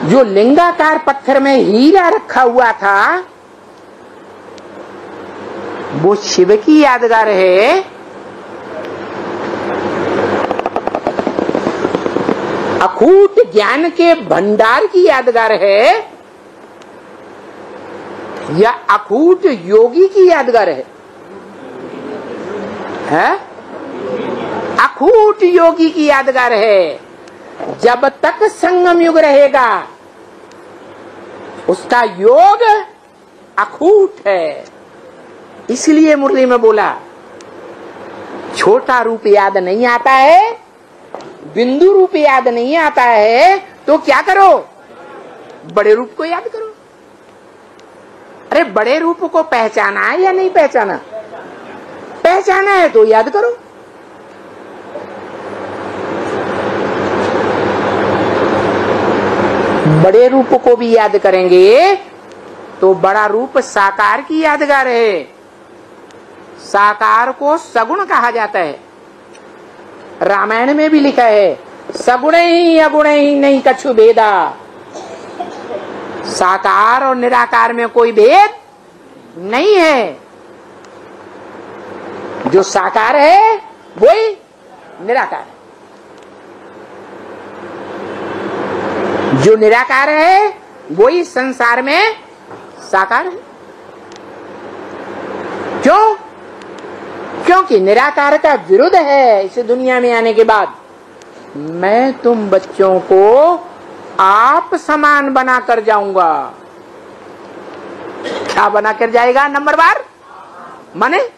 जो लिंगाकार पत्थर में हीरा रखा हुआ था वो शिव की यादगार है, अखूट ज्ञान के भंडार की यादगार है, या अखूट योगी की यादगार है? अखूट योगी की यादगार है। जब तक संगम युग रहेगा उसका योग अखूट है। इसलिए मुरली में बोला छोटा रूप याद नहीं आता है, बिंदु रूप याद नहीं आता है, तो क्या करो? बड़े रूप को याद करो। अरे बड़े रूप को पहचाना है या नहीं पहचाना? पहचाना है तो याद करो। बड़े रूप को भी याद करेंगे तो बड़ा रूप साकार की यादगार है। साकार को सगुण कहा जाता है। रामायण में भी लिखा है सगुण ही अगुण ही नहीं कछु भेदा। साकार और निराकार में कोई भेद नहीं है। जो साकार है वही निराकार है, जो निराकार है वही संसार में साकार है। क्यों? क्योंकि निराकार का विरुद्ध है इस दुनिया में आने के बाद। मैं तुम बच्चों को आप समान बनाकर जाऊंगा। क्या बनाकर जाएगा? नंबर बार माने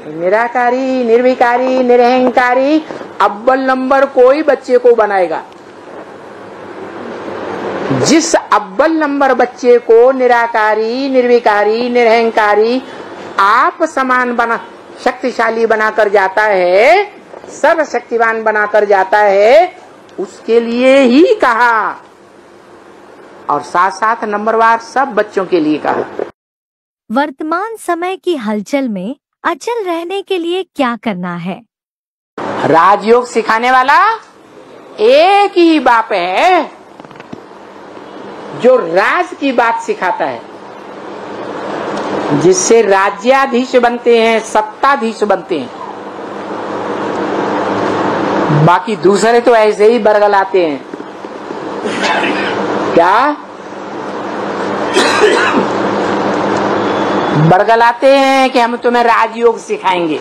निराकारी, निर्विकारी, निरहंकारी। अव्वल नंबर कोई बच्चे को बनाएगा। जिस अव्वल नंबर बच्चे को निराकारी, निर्विकारी, निरहंकारी, आप समान बना, शक्तिशाली बनाकर जाता है, सर्वशक्तिवान बनाकर जाता है, उसके लिए ही कहा और साथ साथ नंबरवार सब बच्चों के लिए कहा। वर्तमान समय की हलचल में अचल रहने के लिए क्या करना है? राजयोग सिखाने वाला एक ही बाप है जो राज की बात सिखाता है, जिससे राज्याधीश बनते हैं, सत्ताधीश बनते हैं। बाकी दूसरे तो ऐसे ही बरगलाते हैं। क्या बरगलाते हैं कि हम तुम्हें राजयोग सिखाएंगे,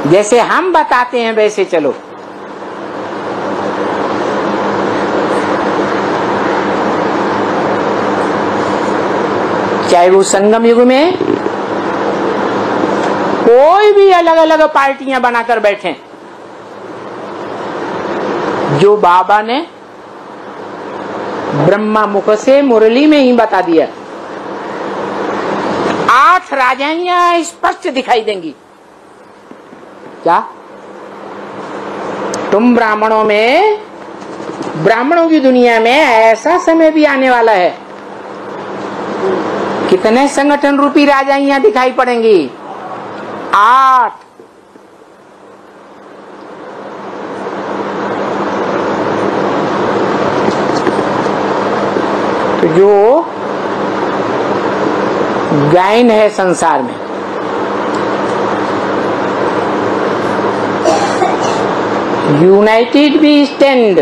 जैसे हम बताते हैं वैसे चलो। चाहे वो संगम युग में कोई भी अलग अलग पार्टियां बनाकर बैठे, जो बाबा ने ब्रह्मा मुख से मुरली में ही बता दिया, 8 राजाइयां स्पष्ट दिखाई देंगी। क्या तुम ब्राह्मणों में, ब्राह्मणों की दुनिया में ऐसा समय भी आने वाला है, कितने संगठन रूपी राजाइयां दिखाई पड़ेंगी? 8। तो जो गायन है संसार में, यूनाइटेड भी स्टैंड,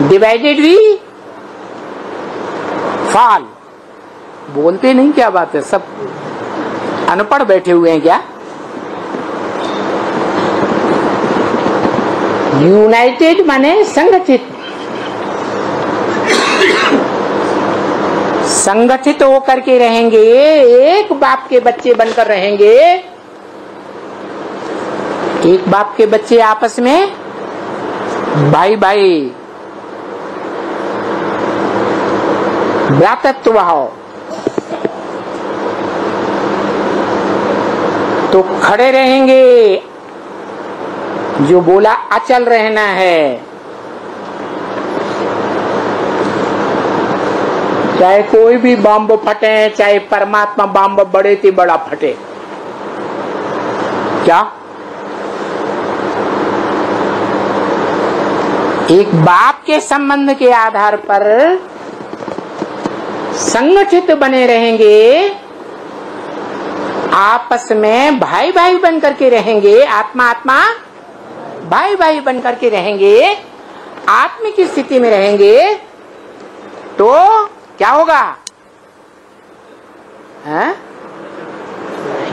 डिवाइडेड भी फॉल। बोलते नहीं, क्या बात है, सब अनपढ़ बैठे हुए हैं क्या? यूनाइटेड माने संगठित, संगठित होकर के रहेंगे, एक बाप के बच्चे बनकर रहेंगे। एक बाप के बच्चे आपस में भाई भाई, भ्रातृत्व भाव, तो खड़े रहेंगे। जो बोला अचल रहना है, चाहे कोई भी बम फटे, चाहे परमात्मा बम बड़े से बड़ा फटे। क्या एक बाप के संबंध के आधार पर संगठित बने रहेंगे, आपस में भाई भाई बन करके रहेंगे, आत्मा आत्मा भाई भाई बन करके रहेंगे, आत्मिक स्थिति में रहेंगे, तो क्या होगा?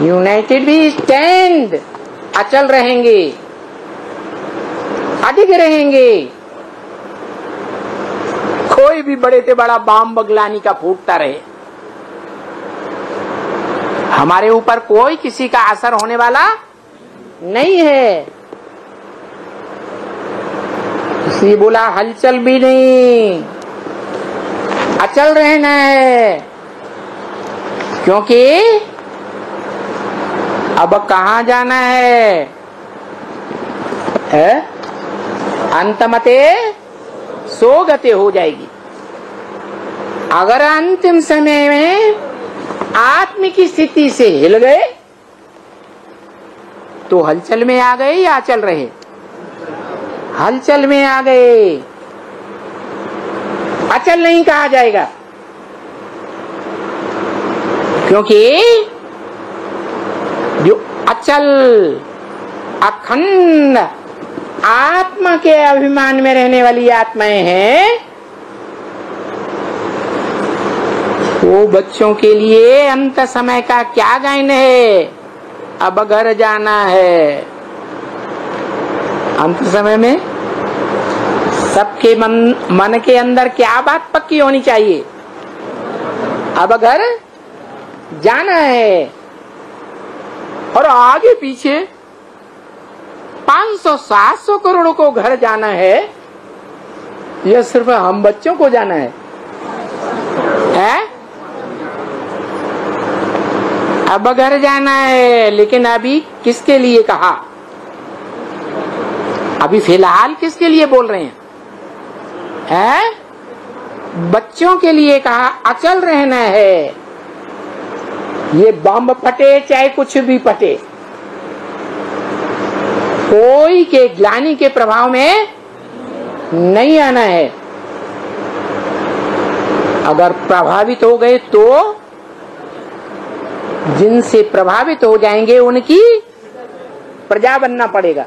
यूनाइटेड भी स्टैंड, अचल रहेंगे, अधिक रहेंगे। कोई भी बड़े से बड़ा बाम बगलानी का फूटता रहे, हमारे ऊपर कोई किसी का असर होने वाला नहीं है। इसलिए बोला हलचल भी नहीं, अचल रहना है। क्योंकि अब कहाँ जाना है? अंतमते सोगते हो जाएगी। अगर अंतिम समय में आत्मिक स्थिति से हिल गए तो हलचल में आ गए या अचल रहे? हलचल में आ गए, अचल नहीं कहा जाएगा। क्योंकि अचल अखंड आत्मा के अभिमान में रहने वाली आत्माएं हैं, वो बच्चों के लिए अंत समय का क्या गायन है? अब घर जाना है। अंत समय में सबके मन के अंदर क्या बात पक्की होनी चाहिए? अब घर जाना है। और आगे पीछे 500-700 करोड़ को घर जाना है, यह सिर्फ हम बच्चों को जाना है? अब घर जाना है, लेकिन अभी किसके लिए कहा? अभी फिलहाल किसके लिए बोल रहे हैं? बच्चों के लिए कहा। अचल रहना है। ये बम फटे चाहे कुछ भी फटे, कोई के ग्लानि के प्रभाव में नहीं आना है। अगर प्रभावित हो गए तो जिनसे प्रभावित हो जाएंगे उनकी प्रजा बनना पड़ेगा।